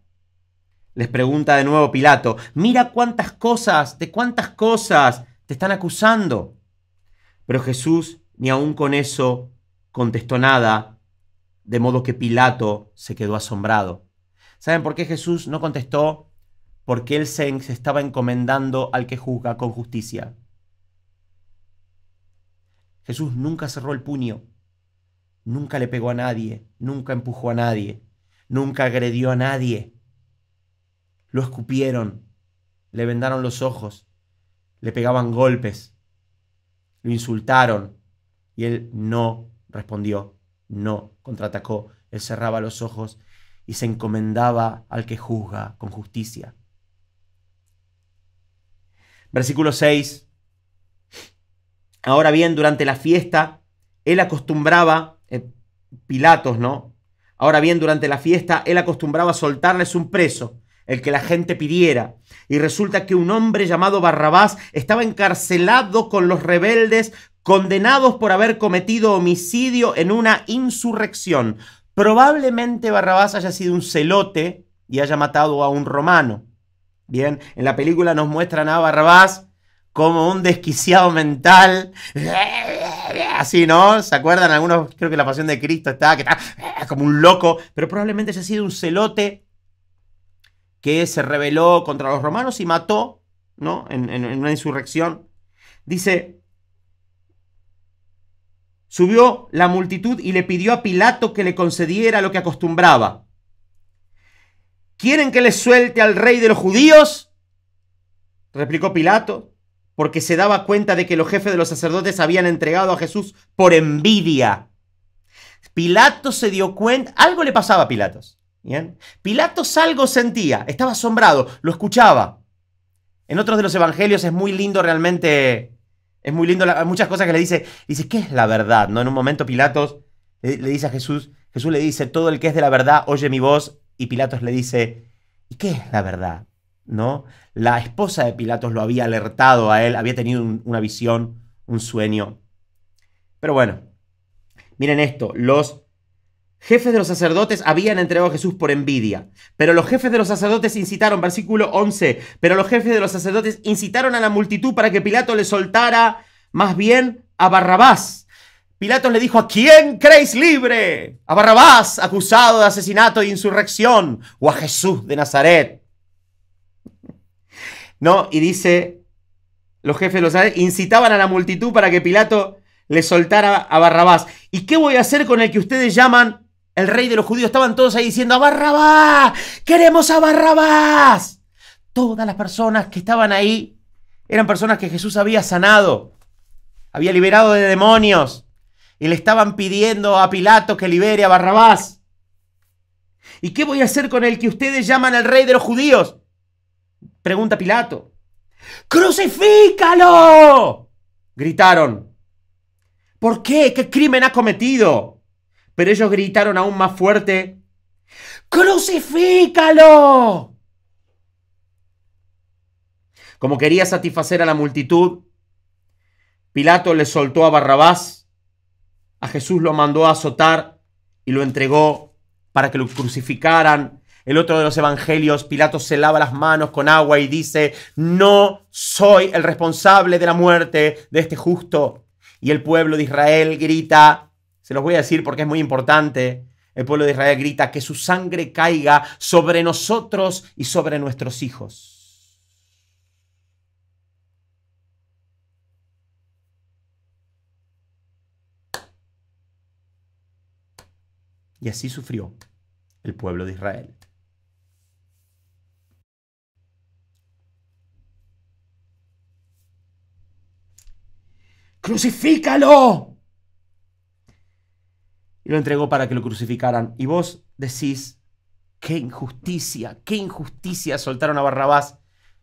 les pregunta de nuevo Pilato. Mira cuántas cosas, de cuántas cosas te están acusando. Pero Jesús ni aun con eso contestó nada, de modo que Pilato se quedó asombrado. ¿Saben por qué Jesús no contestó? Porque él se estaba encomendando al que juzga con justicia. Jesús nunca cerró el puño, nunca le pegó a nadie, nunca empujó a nadie, nunca agredió a nadie. Lo escupieron, le vendaron los ojos, le pegaban golpes, lo insultaron y él no respondió, no contraatacó. Él cerraba los ojos y se encomendaba al que juzga con justicia. Versículo 6. Ahora bien, durante la fiesta, él acostumbraba, Pilatos, ¿no? Ahora bien, durante la fiesta, él acostumbraba a soltarles un preso, el que la gente pidiera. Y resulta que un hombre llamado Barrabás estaba encarcelado con los rebeldes, condenados por haber cometido homicidio en una insurrección. Probablemente Barrabás haya sido un celote y haya matado a un romano. Bien, en la película nos muestran a Barrabás como un desquiciado mental, así, ¿no? ¿Se acuerdan? Algunos, creo que la Pasión de Cristo está como un loco, pero probablemente haya sido un celote que se rebeló contra los romanos y mató, ¿no? En una insurrección. Dice: subió la multitud y le pidió a Pilato que le concediera lo que acostumbraba. ¿Quieren que les suelte al rey de los judíos?, replicó Pilato, porque se daba cuenta de que los jefes de los sacerdotes habían entregado a Jesús por envidia. Pilato se dio cuenta, algo le pasaba a Pilatos. ¿Bien? Pilatos algo sentía, estaba asombrado, lo escuchaba. En otros de los evangelios es muy lindo realmente, es muy lindo muchas cosas que le dice, ¿qué es la verdad? ¿No? En un momento Pilatos le dice a Jesús le dice: todo el que es de la verdad oye mi voz, y Pilatos le dice: ¿y qué es la verdad? ¿No? La esposa de Pilatos lo había alertado a él, había tenido una visión, un sueño. Pero bueno, miren esto, los jefes de los sacerdotes habían entregado a Jesús por envidia, pero los jefes de los sacerdotes incitaron, versículo 11, pero los jefes de los sacerdotes incitaron a la multitud para que Pilato le soltara más bien a Barrabás. Pilato le dijo: ¿a quién creéis libre? ¿A Barrabás, acusado de asesinato e insurrección, o a Jesús de Nazaret? ¿No? Y dice, los jefes de los sacerdotes incitaban a la multitud para que Pilato le soltara a Barrabás. ¿Y qué voy a hacer con el que ustedes llaman el rey de los judíos? Estaban todos ahí diciendo: ¡a Barrabás! ¡Queremos a Barrabás! Todas las personas que estaban ahí eran personas que Jesús había sanado, había liberado de demonios, y le estaban pidiendo a Pilato que libere a Barrabás. ¿Y qué voy a hacer con el que ustedes llaman el rey de los judíos?, pregunta Pilato. ¡Crucifícalo!, gritaron. ¿Por qué? ¿Qué crimen ha cometido? Pero ellos gritaron aún más fuerte: ¡crucifícalo! Como quería satisfacer a la multitud, Pilato le soltó a Barrabás. A Jesús lo mandó a azotar y lo entregó para que lo crucificaran. El otro de los evangelios, Pilato se lava las manos con agua y dice: no soy el responsable de la muerte de este justo. Y el pueblo de Israel grita, se los voy a decir porque es muy importante, El pueblo de Israel grita: que su sangre caiga sobre nosotros y sobre nuestros hijos. Y así sufrió el pueblo de Israel. ¡Crucifícalo! Y lo entregó para que lo crucificaran. Y vos decís: qué injusticia soltaron a Barrabás.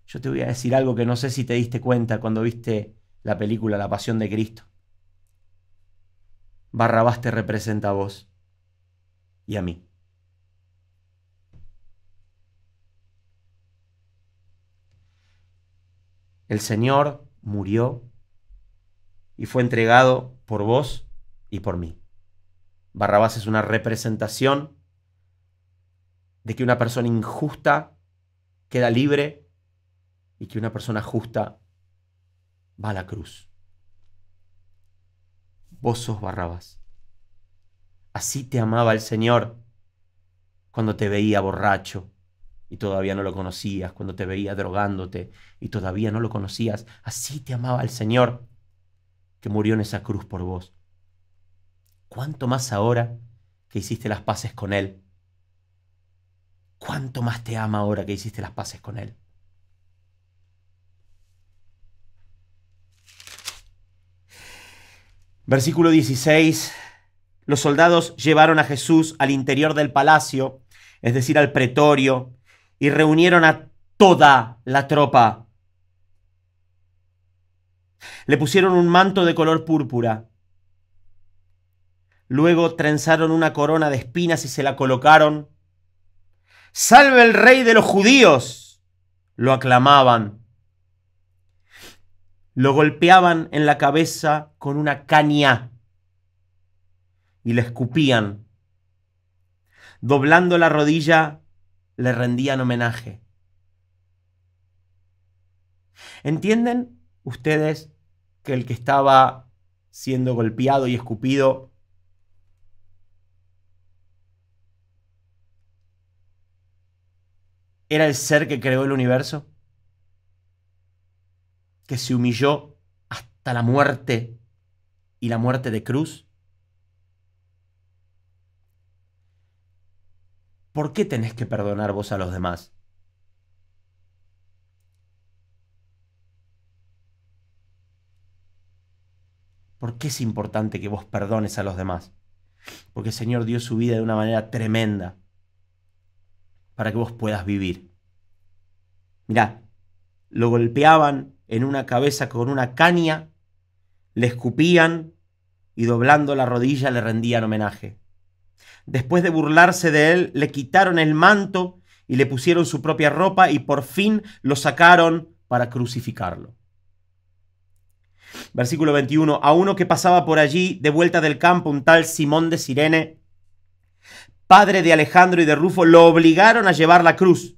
Yo te voy a decir algo que no sé si te diste cuenta cuando viste la película La Pasión de Cristo. Barrabás te representa a vos y a mí. El Señor murió y fue entregado por vos y por mí. Barrabás es una representación de que una persona injusta queda libre y que una persona justa va a la cruz. Vos sos Barrabás. Así te amaba el Señor cuando te veía borracho y todavía no lo conocías, cuando te veía drogándote y todavía no lo conocías. Así te amaba el Señor que murió en esa cruz por vos. ¿Cuánto más ahora que hiciste las paces con Él? ¿Cuánto más te ama ahora que hiciste las paces con Él? Versículo 16. Los soldados llevaron a Jesús al interior del palacio, es decir, al pretorio, y reunieron a toda la tropa. Le pusieron un manto de color púrpura. Luego trenzaron una corona de espinas y se la colocaron. ¡Salve el rey de los judíos!, lo aclamaban. Lo golpeaban en la cabeza con una caña y le escupían. Doblando la rodilla, le rendían homenaje. ¿Entienden ustedes que el que estaba siendo golpeado y escupido era el ser que creó el universo? Que se humilló hasta la muerte y la muerte de cruz. ¿Por qué tenés que perdonar vos a los demás? ¿Por qué es importante que vos perdones a los demás? Porque el Señor dio su vida de una manera tremenda para que vos puedas vivir. Mirá, lo golpeaban en una cabeza con una caña, le escupían y doblando la rodilla le rendían homenaje. Después de burlarse de él, le quitaron el manto y le pusieron su propia ropa y por fin lo sacaron para crucificarlo. Versículo 21. A uno que pasaba por allí, de vuelta del campo, un tal Simón de Cirene, padre de Alejandro y de Rufo, lo obligaron a llevar la cruz.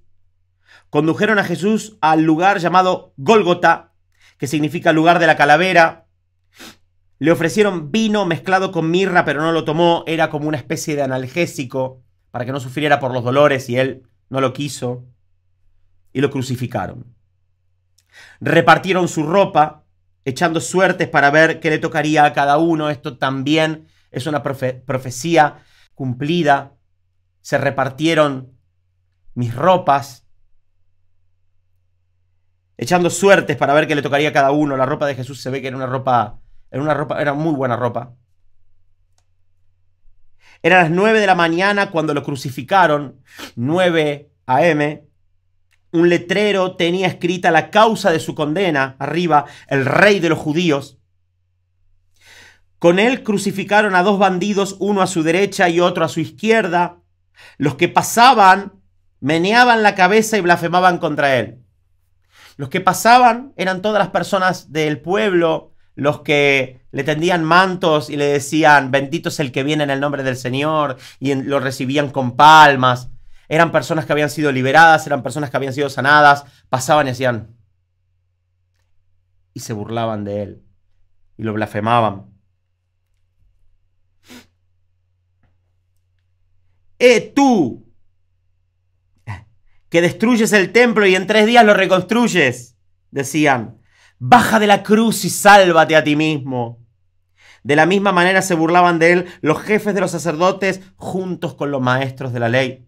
Condujeron a Jesús al lugar llamado Gólgota, que significa lugar de la calavera. Le ofrecieron vino mezclado con mirra, pero no lo tomó. Era como una especie de analgésico para que no sufriera por los dolores y él no lo quiso. Y lo crucificaron. Repartieron su ropa, echando suertes para ver qué le tocaría a cada uno. Esto también es una profecía cumplida. Se repartieron mis ropas, echando suertes para ver qué le tocaría a cada uno. La ropa de Jesús se ve que era era muy buena ropa. Eran las 9 de la mañana cuando lo crucificaron, 9 a.m. Un letrero tenía escrita la causa de su condena, arriba, el rey de los judíos. Con él crucificaron a dos bandidos, uno a su derecha y otro a su izquierda. Los que pasaban meneaban la cabeza y blasfemaban contra él. Los que pasaban eran todas las personas del pueblo, los que le tendían mantos y le decían: bendito es el que viene en el nombre del Señor, y lo recibían con palmas. Eran personas que habían sido liberadas, eran personas que habían sido sanadas, pasaban y hacían, y se burlaban de él y lo blasfemaban. Tú, que destruyes el templo y en 3 días lo reconstruyes, decían, baja de la cruz y sálvate a ti mismo. De la misma manera se burlaban de él los jefes de los sacerdotes juntos con los maestros de la ley.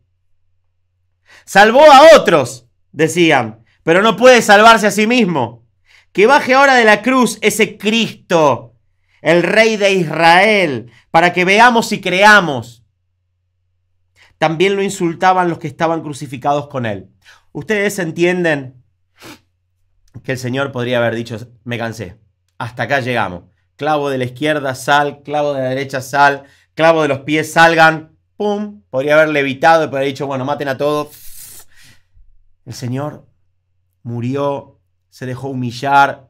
Salvó a otros, decían, pero no puede salvarse a sí mismo. Que baje ahora de la cruz ese Cristo, el Rey de Israel, para que veamos y creamos. También lo insultaban los que estaban crucificados con él. Ustedes entienden que el Señor podría haber dicho, me cansé, hasta acá llegamos. Clavo de la izquierda, sal, clavo de la derecha, sal, clavo de los pies, salgan, pum. Podría haber levitado y podría haber dicho, bueno, maten a todos. El Señor murió, se dejó humillar.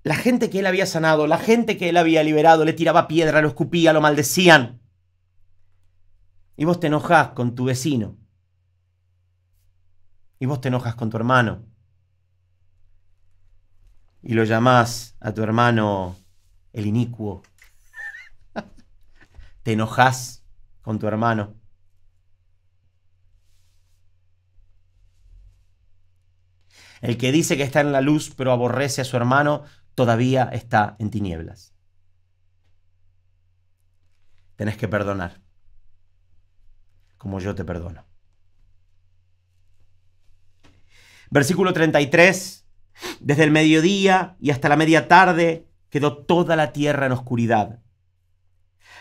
La gente que él había sanado, la gente que él había liberado, le tiraba piedra, lo escupía, lo maldecían. Y vos te enojás con tu vecino. Y vos te enojas con tu hermano. Y lo llamás a tu hermano el inicuo. Te enojás con tu hermano. El que dice que está en la luz pero aborrece a su hermano, todavía está en tinieblas. Tenés que perdonar, como yo te perdono. Versículo 33. Desde el mediodía y hasta la media tarde quedó toda la tierra en oscuridad.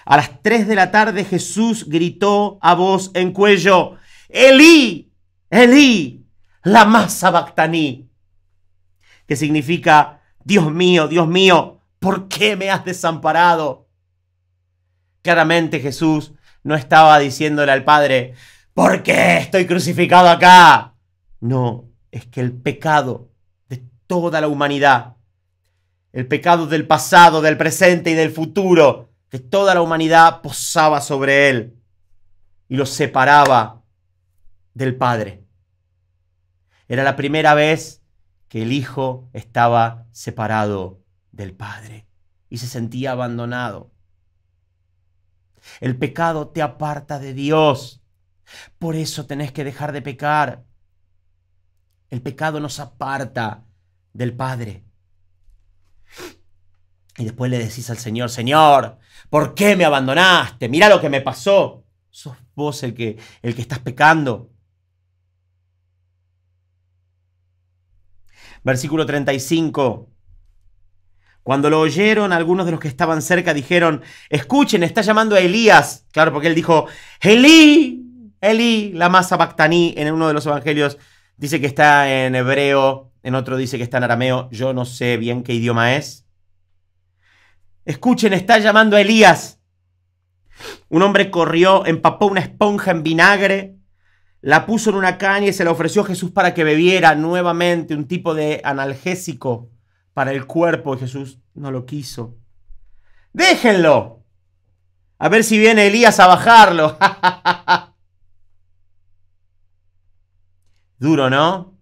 A las 3 de la tarde Jesús gritó a voz en cuello, Elí, Elí, lama sabactaní, que significa, Dios mío, ¿por qué me has desamparado? Claramente Jesús no estaba diciéndole al Padre, ¿por qué estoy crucificado acá? No, es que el pecado de toda la humanidad, el pecado del pasado, del presente y del futuro, de toda la humanidad posaba sobre él y lo separaba del Padre. Era la primera vez que el Hijo estaba separado del Padre y se sentía abandonado. El pecado te aparta de Dios. Por eso tenés que dejar de pecar. El pecado nos aparta del Padre. Y después le decís al Señor, Señor, ¿por qué me abandonaste? Mira lo que me pasó. Sos vos el que estás pecando. Versículo 35. Cuando lo oyeron, algunos de los que estaban cerca dijeron, escuchen, está llamando a Elías. Claro, porque él dijo, Elí, Elí, lama sabactaní. En uno de los evangelios dice que está en hebreo, en otro dice que está en arameo. Yo no sé bien qué idioma es. Escuchen, está llamando a Elías. Un hombre corrió, empapó una esponja en vinagre, la puso en una caña y se la ofreció a Jesús para que bebiera nuevamente, un tipo de analgésico para el cuerpo. Y Jesús no lo quiso. ¡Déjenlo! A ver si viene Elías a bajarlo. Duro, ¿no?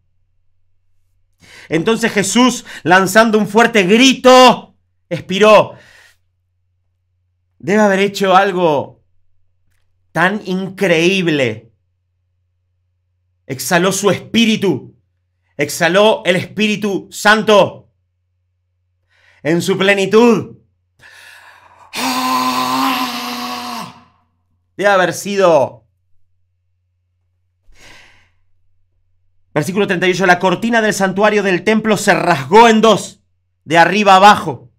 Entonces Jesús, lanzando un fuerte grito, expiró. Debe haber hecho algo tan increíble. Exhaló su espíritu. Exhaló el Espíritu Santo en su plenitud. Debe haber sido... Versículo 38. La cortina del santuario del templo se rasgó en dos, de arriba abajo.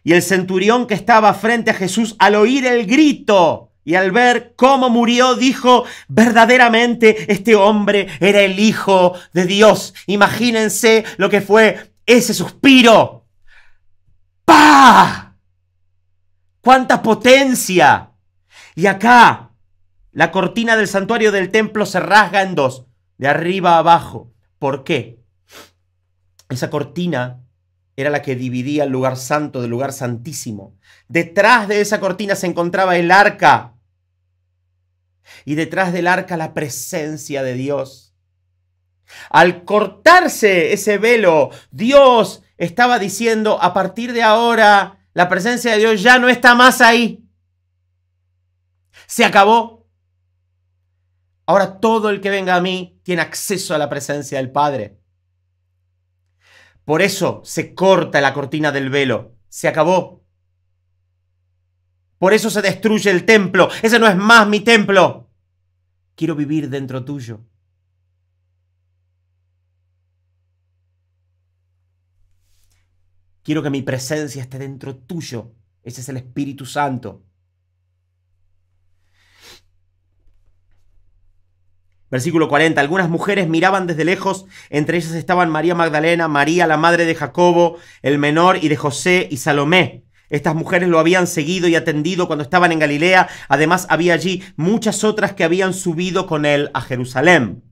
Y el centurión que estaba frente a Jesús, al oír el grito y al ver cómo murió, dijo, verdaderamente este hombre era el Hijo de Dios. Imagínense lo que fue ese suspiro. ¡Pah! ¡Cuánta potencia! Y acá, la cortina del santuario del templo se rasga en dos, de arriba a abajo. ¿Por qué? Esa cortina era la que dividía el lugar santo del lugar santísimo. Detrás de esa cortina se encontraba el arca. Y detrás del arca la presencia de Dios. Al cortarse ese velo, Dios estaba diciendo, a partir de ahora, la presencia de Dios ya no está más ahí. Se acabó. Ahora todo el que venga a mí tiene acceso a la presencia del Padre. Por eso se corta la cortina del velo. Se acabó. Por eso se destruye el templo. Ese no es más mi templo. Quiero vivir dentro tuyo. Quiero que mi presencia esté dentro tuyo. Ese es el Espíritu Santo. Versículo 40. Algunas mujeres miraban desde lejos. Entre ellas estaban María Magdalena, María, la madre de Jacobo, el menor, y de José y Salomé. Estas mujeres lo habían seguido y atendido cuando estaban en Galilea. Además, había allí muchas otras que habían subido con él a Jerusalén.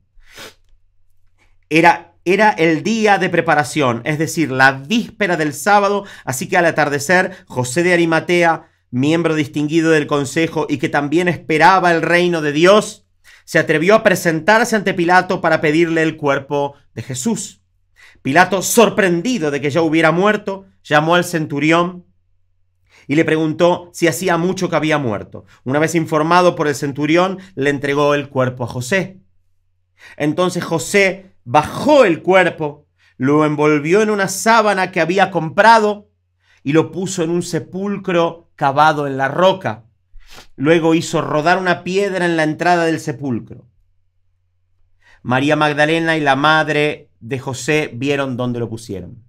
Era el día de preparación, es decir, la víspera del sábado, así que al atardecer, José de Arimatea, miembro distinguido del consejo y que también esperaba el reino de Dios, se atrevió a presentarse ante Pilato para pedirle el cuerpo de Jesús. Pilato, sorprendido de que ya hubiera muerto, llamó al centurión y le preguntó si hacía mucho que había muerto. Una vez informado por el centurión, le entregó el cuerpo a José. Entonces José bajó el cuerpo, lo envolvió en una sábana que había comprado y lo puso en un sepulcro cavado en la roca. Luego hizo rodar una piedra en la entrada del sepulcro. María Magdalena y la madre de José vieron dónde lo pusieron.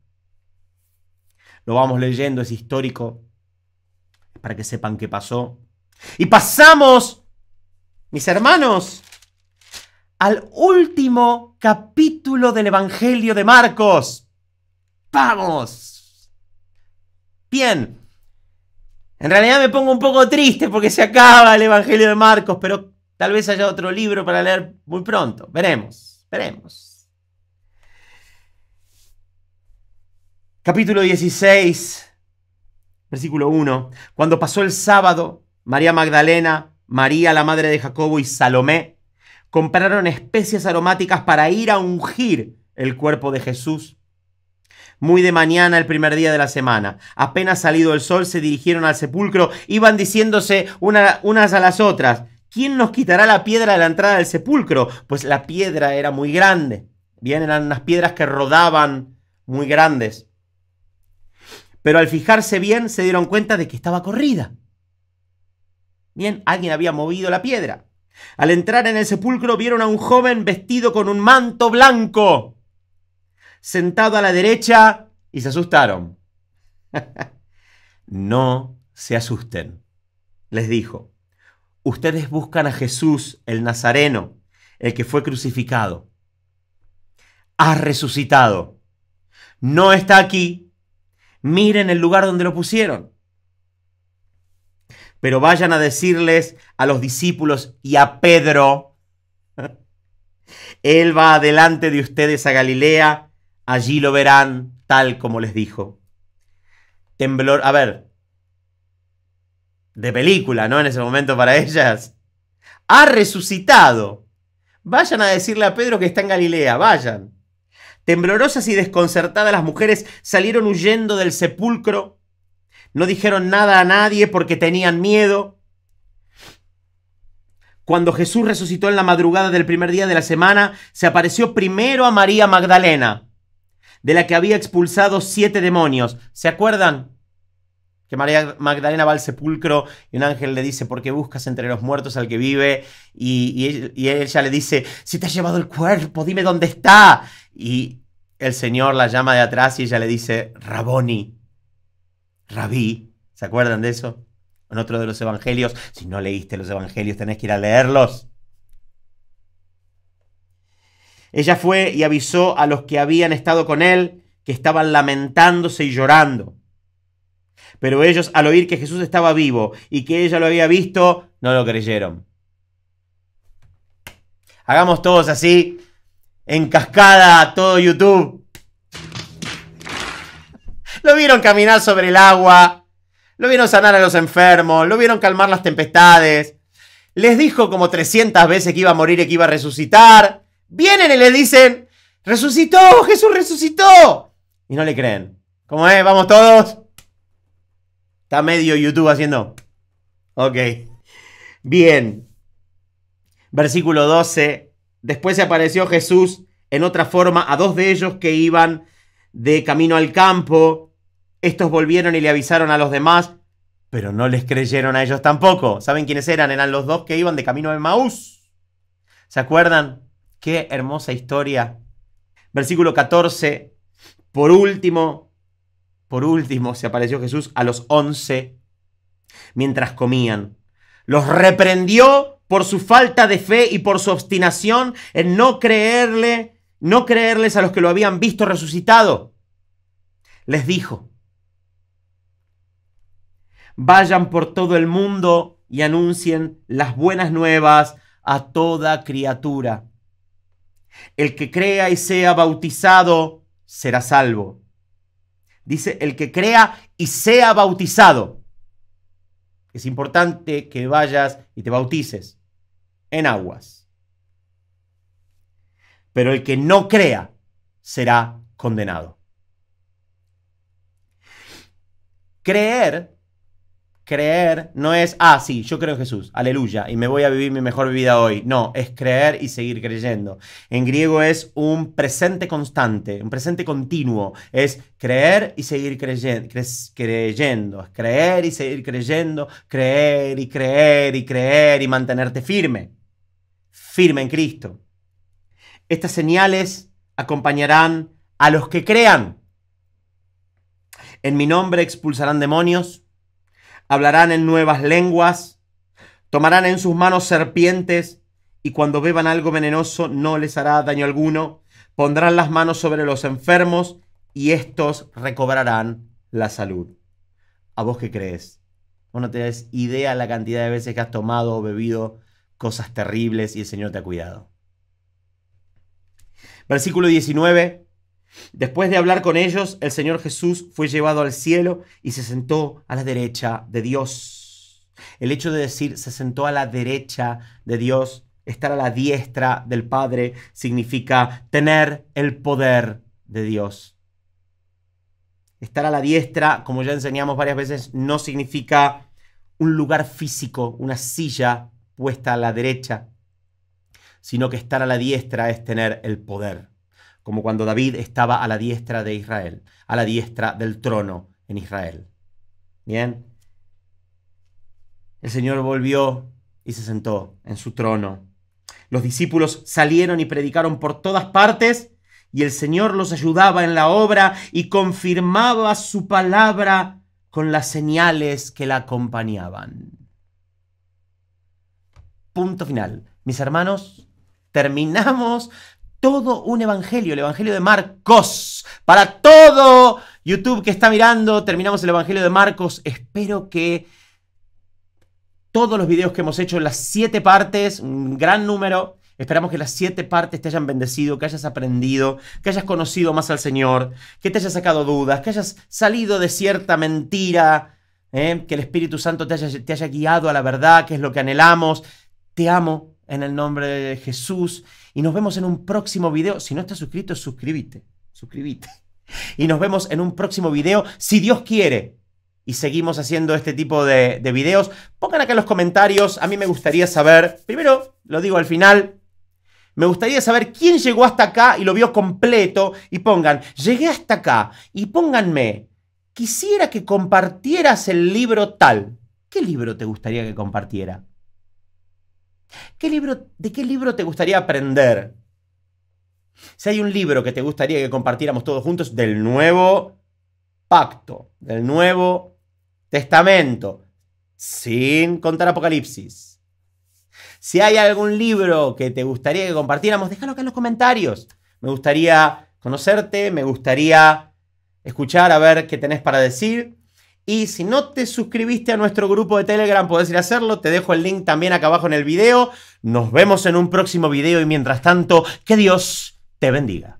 Lo vamos leyendo, es histórico, para que sepan qué pasó. Y pasamos, mis hermanos, al último capítulo del Evangelio de Marcos. ¡Vamos! Bien. En realidad me pongo un poco triste porque se acaba el Evangelio de Marcos, pero tal vez haya otro libro para leer muy pronto. Veremos. Capítulo 16, versículo 1. Cuando pasó el sábado, María Magdalena, María, la madre de Jacobo, y Salomé compraron especias aromáticas para ir a ungir el cuerpo de Jesús. Muy de mañana, el primer día de la semana, apenas salido el sol, se dirigieron al sepulcro. Iban diciéndose unas a las otras: ¿quién nos quitará la piedra de la entrada del sepulcro? Pues la piedra era muy grande. Bien, eran unas piedras que rodaban muy grandes. Pero al fijarse bien, se dieron cuenta de que estaba corrida. Bien, alguien había movido la piedra. Al entrar en el sepulcro, vieron a un joven vestido con un manto blanco, sentado a la derecha, y se asustaron. No se asusten, les dijo. Ustedes buscan a Jesús, el Nazareno, el que fue crucificado. Ha resucitado. No está aquí. Miren el lugar donde lo pusieron. Pero vayan a decirles a los discípulos y a Pedro: Él va adelante de ustedes a Galilea. Allí lo verán tal como les dijo. Temblor, a ver, de película, ¿no? En ese momento para ellas. Ha resucitado. Vayan a decirle a Pedro que está en Galilea, vayan. Temblorosas y desconcertadas, las mujeres salieron huyendo del sepulcro. No dijeron nada a nadie porque tenían miedo. Cuando Jesús resucitó en la madrugada del primer día de la semana, se apareció primero a María Magdalena, de la que había expulsado 7 demonios. ¿Se acuerdan? Que María Magdalena va al sepulcro y un ángel le dice: ¿por qué buscas entre los muertos al que vive? Y ella le dice: si te ha llevado el cuerpo, dime dónde está. Y el Señor la llama de atrás y ella le dice: Raboni, Rabí. ¿Se acuerdan de eso? En otro de los evangelios. Si no leíste los evangelios, tenés que ir a leerlos. Ella fue y avisó a los que habían estado con él que estaban lamentándose y llorando. Pero ellos, al oír que Jesús estaba vivo y que ella lo había visto, no lo creyeron. Hagamos todos así, en cascada, todo YouTube. Lo vieron caminar sobre el agua, lo vieron sanar a los enfermos, lo vieron calmar las tempestades. Les dijo como 300 veces que iba a morir y que iba a resucitar. Vienen y le dicen: ¡resucitó! ¡Jesús resucitó! Y no le creen. ¿Cómo es? ¿Vamos todos? Está medio YouTube haciendo. Ok. Bien. Versículo 12. Después se apareció Jesús en otra forma a dos de ellos que iban de camino al campo. Estos volvieron y le avisaron a los demás, pero no les creyeron a ellos tampoco. ¿Saben quiénes eran? Eran los dos que iban de camino a Emaús. ¿Se acuerdan? Qué hermosa historia. Versículo 14. Por último, se apareció Jesús a los 11 mientras comían. Los reprendió por su falta de fe y por su obstinación en no creerles a los que lo habían visto resucitado. Les dijo: vayan por todo el mundo y anuncien las buenas nuevas a toda criatura. El que crea y sea bautizado será salvo. Dice, el que crea y sea bautizado. Es importante que vayas y te bautices en aguas. Pero el que no crea será condenado. Creer no es, sí, yo creo en Jesús, aleluya, y me voy a vivir mi mejor vida hoy. No, es creer y seguir creyendo. En griego es un presente constante, un presente continuo. Es creer y seguir creyendo. Es creer y seguir creyendo, creer y creer y creer y mantenerte firme. Firme en Cristo. Estas señales acompañarán a los que crean. En mi nombre expulsarán demonios. Hablarán en nuevas lenguas, tomarán en sus manos serpientes, y cuando beban algo venenoso no les hará daño alguno. Pondrán las manos sobre los enfermos y estos recobrarán la salud. ¿A vos qué crees? Vos no tenés idea la cantidad de veces que has tomado o bebido cosas terribles y el Señor te ha cuidado. Versículo 19. Después de hablar con ellos, el Señor Jesús fue llevado al cielo y se sentó a la derecha de Dios. El hecho de decir se sentó a la derecha de Dios, estar a la diestra del Padre, significa tener el poder de Dios. Estar a la diestra, como ya enseñamos varias veces, no significa un lugar físico, una silla puesta a la derecha, sino que estar a la diestra es tener el poder. Como cuando David estaba a la diestra de Israel, a la diestra del trono en Israel. Bien. El Señor volvió y se sentó en su trono. Los discípulos salieron y predicaron por todas partes, y el Señor los ayudaba en la obra y confirmaba su palabra con las señales que la acompañaban. Punto final. Mis hermanos, terminamos todo un evangelio, el evangelio de Marcos. Para todo YouTube que está mirando, terminamos el evangelio de Marcos. Espero que todos los videos que hemos hecho, las 7 partes, un gran número, esperamos que las 7 partes te hayan bendecido, que hayas aprendido, que hayas conocido más al Señor, que te hayas sacado dudas, que hayas salido de cierta mentira, que el Espíritu Santo te haya guiado a la verdad, que es lo que anhelamos. Te amo en el nombre de Jesús. Y nos vemos en un próximo video. Si no estás suscrito, suscríbete. Y nos vemos en un próximo video, si Dios quiere. Y seguimos haciendo este tipo de videos. Pongan acá en los comentarios. A mí me gustaría saber, primero lo digo al final, me gustaría saber quién llegó hasta acá y lo vio completo. Y pongan, llegué hasta acá. Y pónganme, quisiera que compartieras el libro tal. ¿Qué libro te gustaría que compartiera? ¿De qué libro te gustaría aprender? Si hay un libro que te gustaría que compartiéramos todos juntos, del Nuevo Pacto, del Nuevo Testamento, sin contar Apocalipsis. Si hay algún libro que te gustaría que compartiéramos, déjalo acá en los comentarios. Me gustaría conocerte, me gustaría escuchar a ver qué tenés para decir. Y si no te suscribiste a nuestro grupo de Telegram, podés ir a hacerlo. Te dejo el link también acá abajo en el video. Nos vemos en un próximo video y mientras tanto, que Dios te bendiga.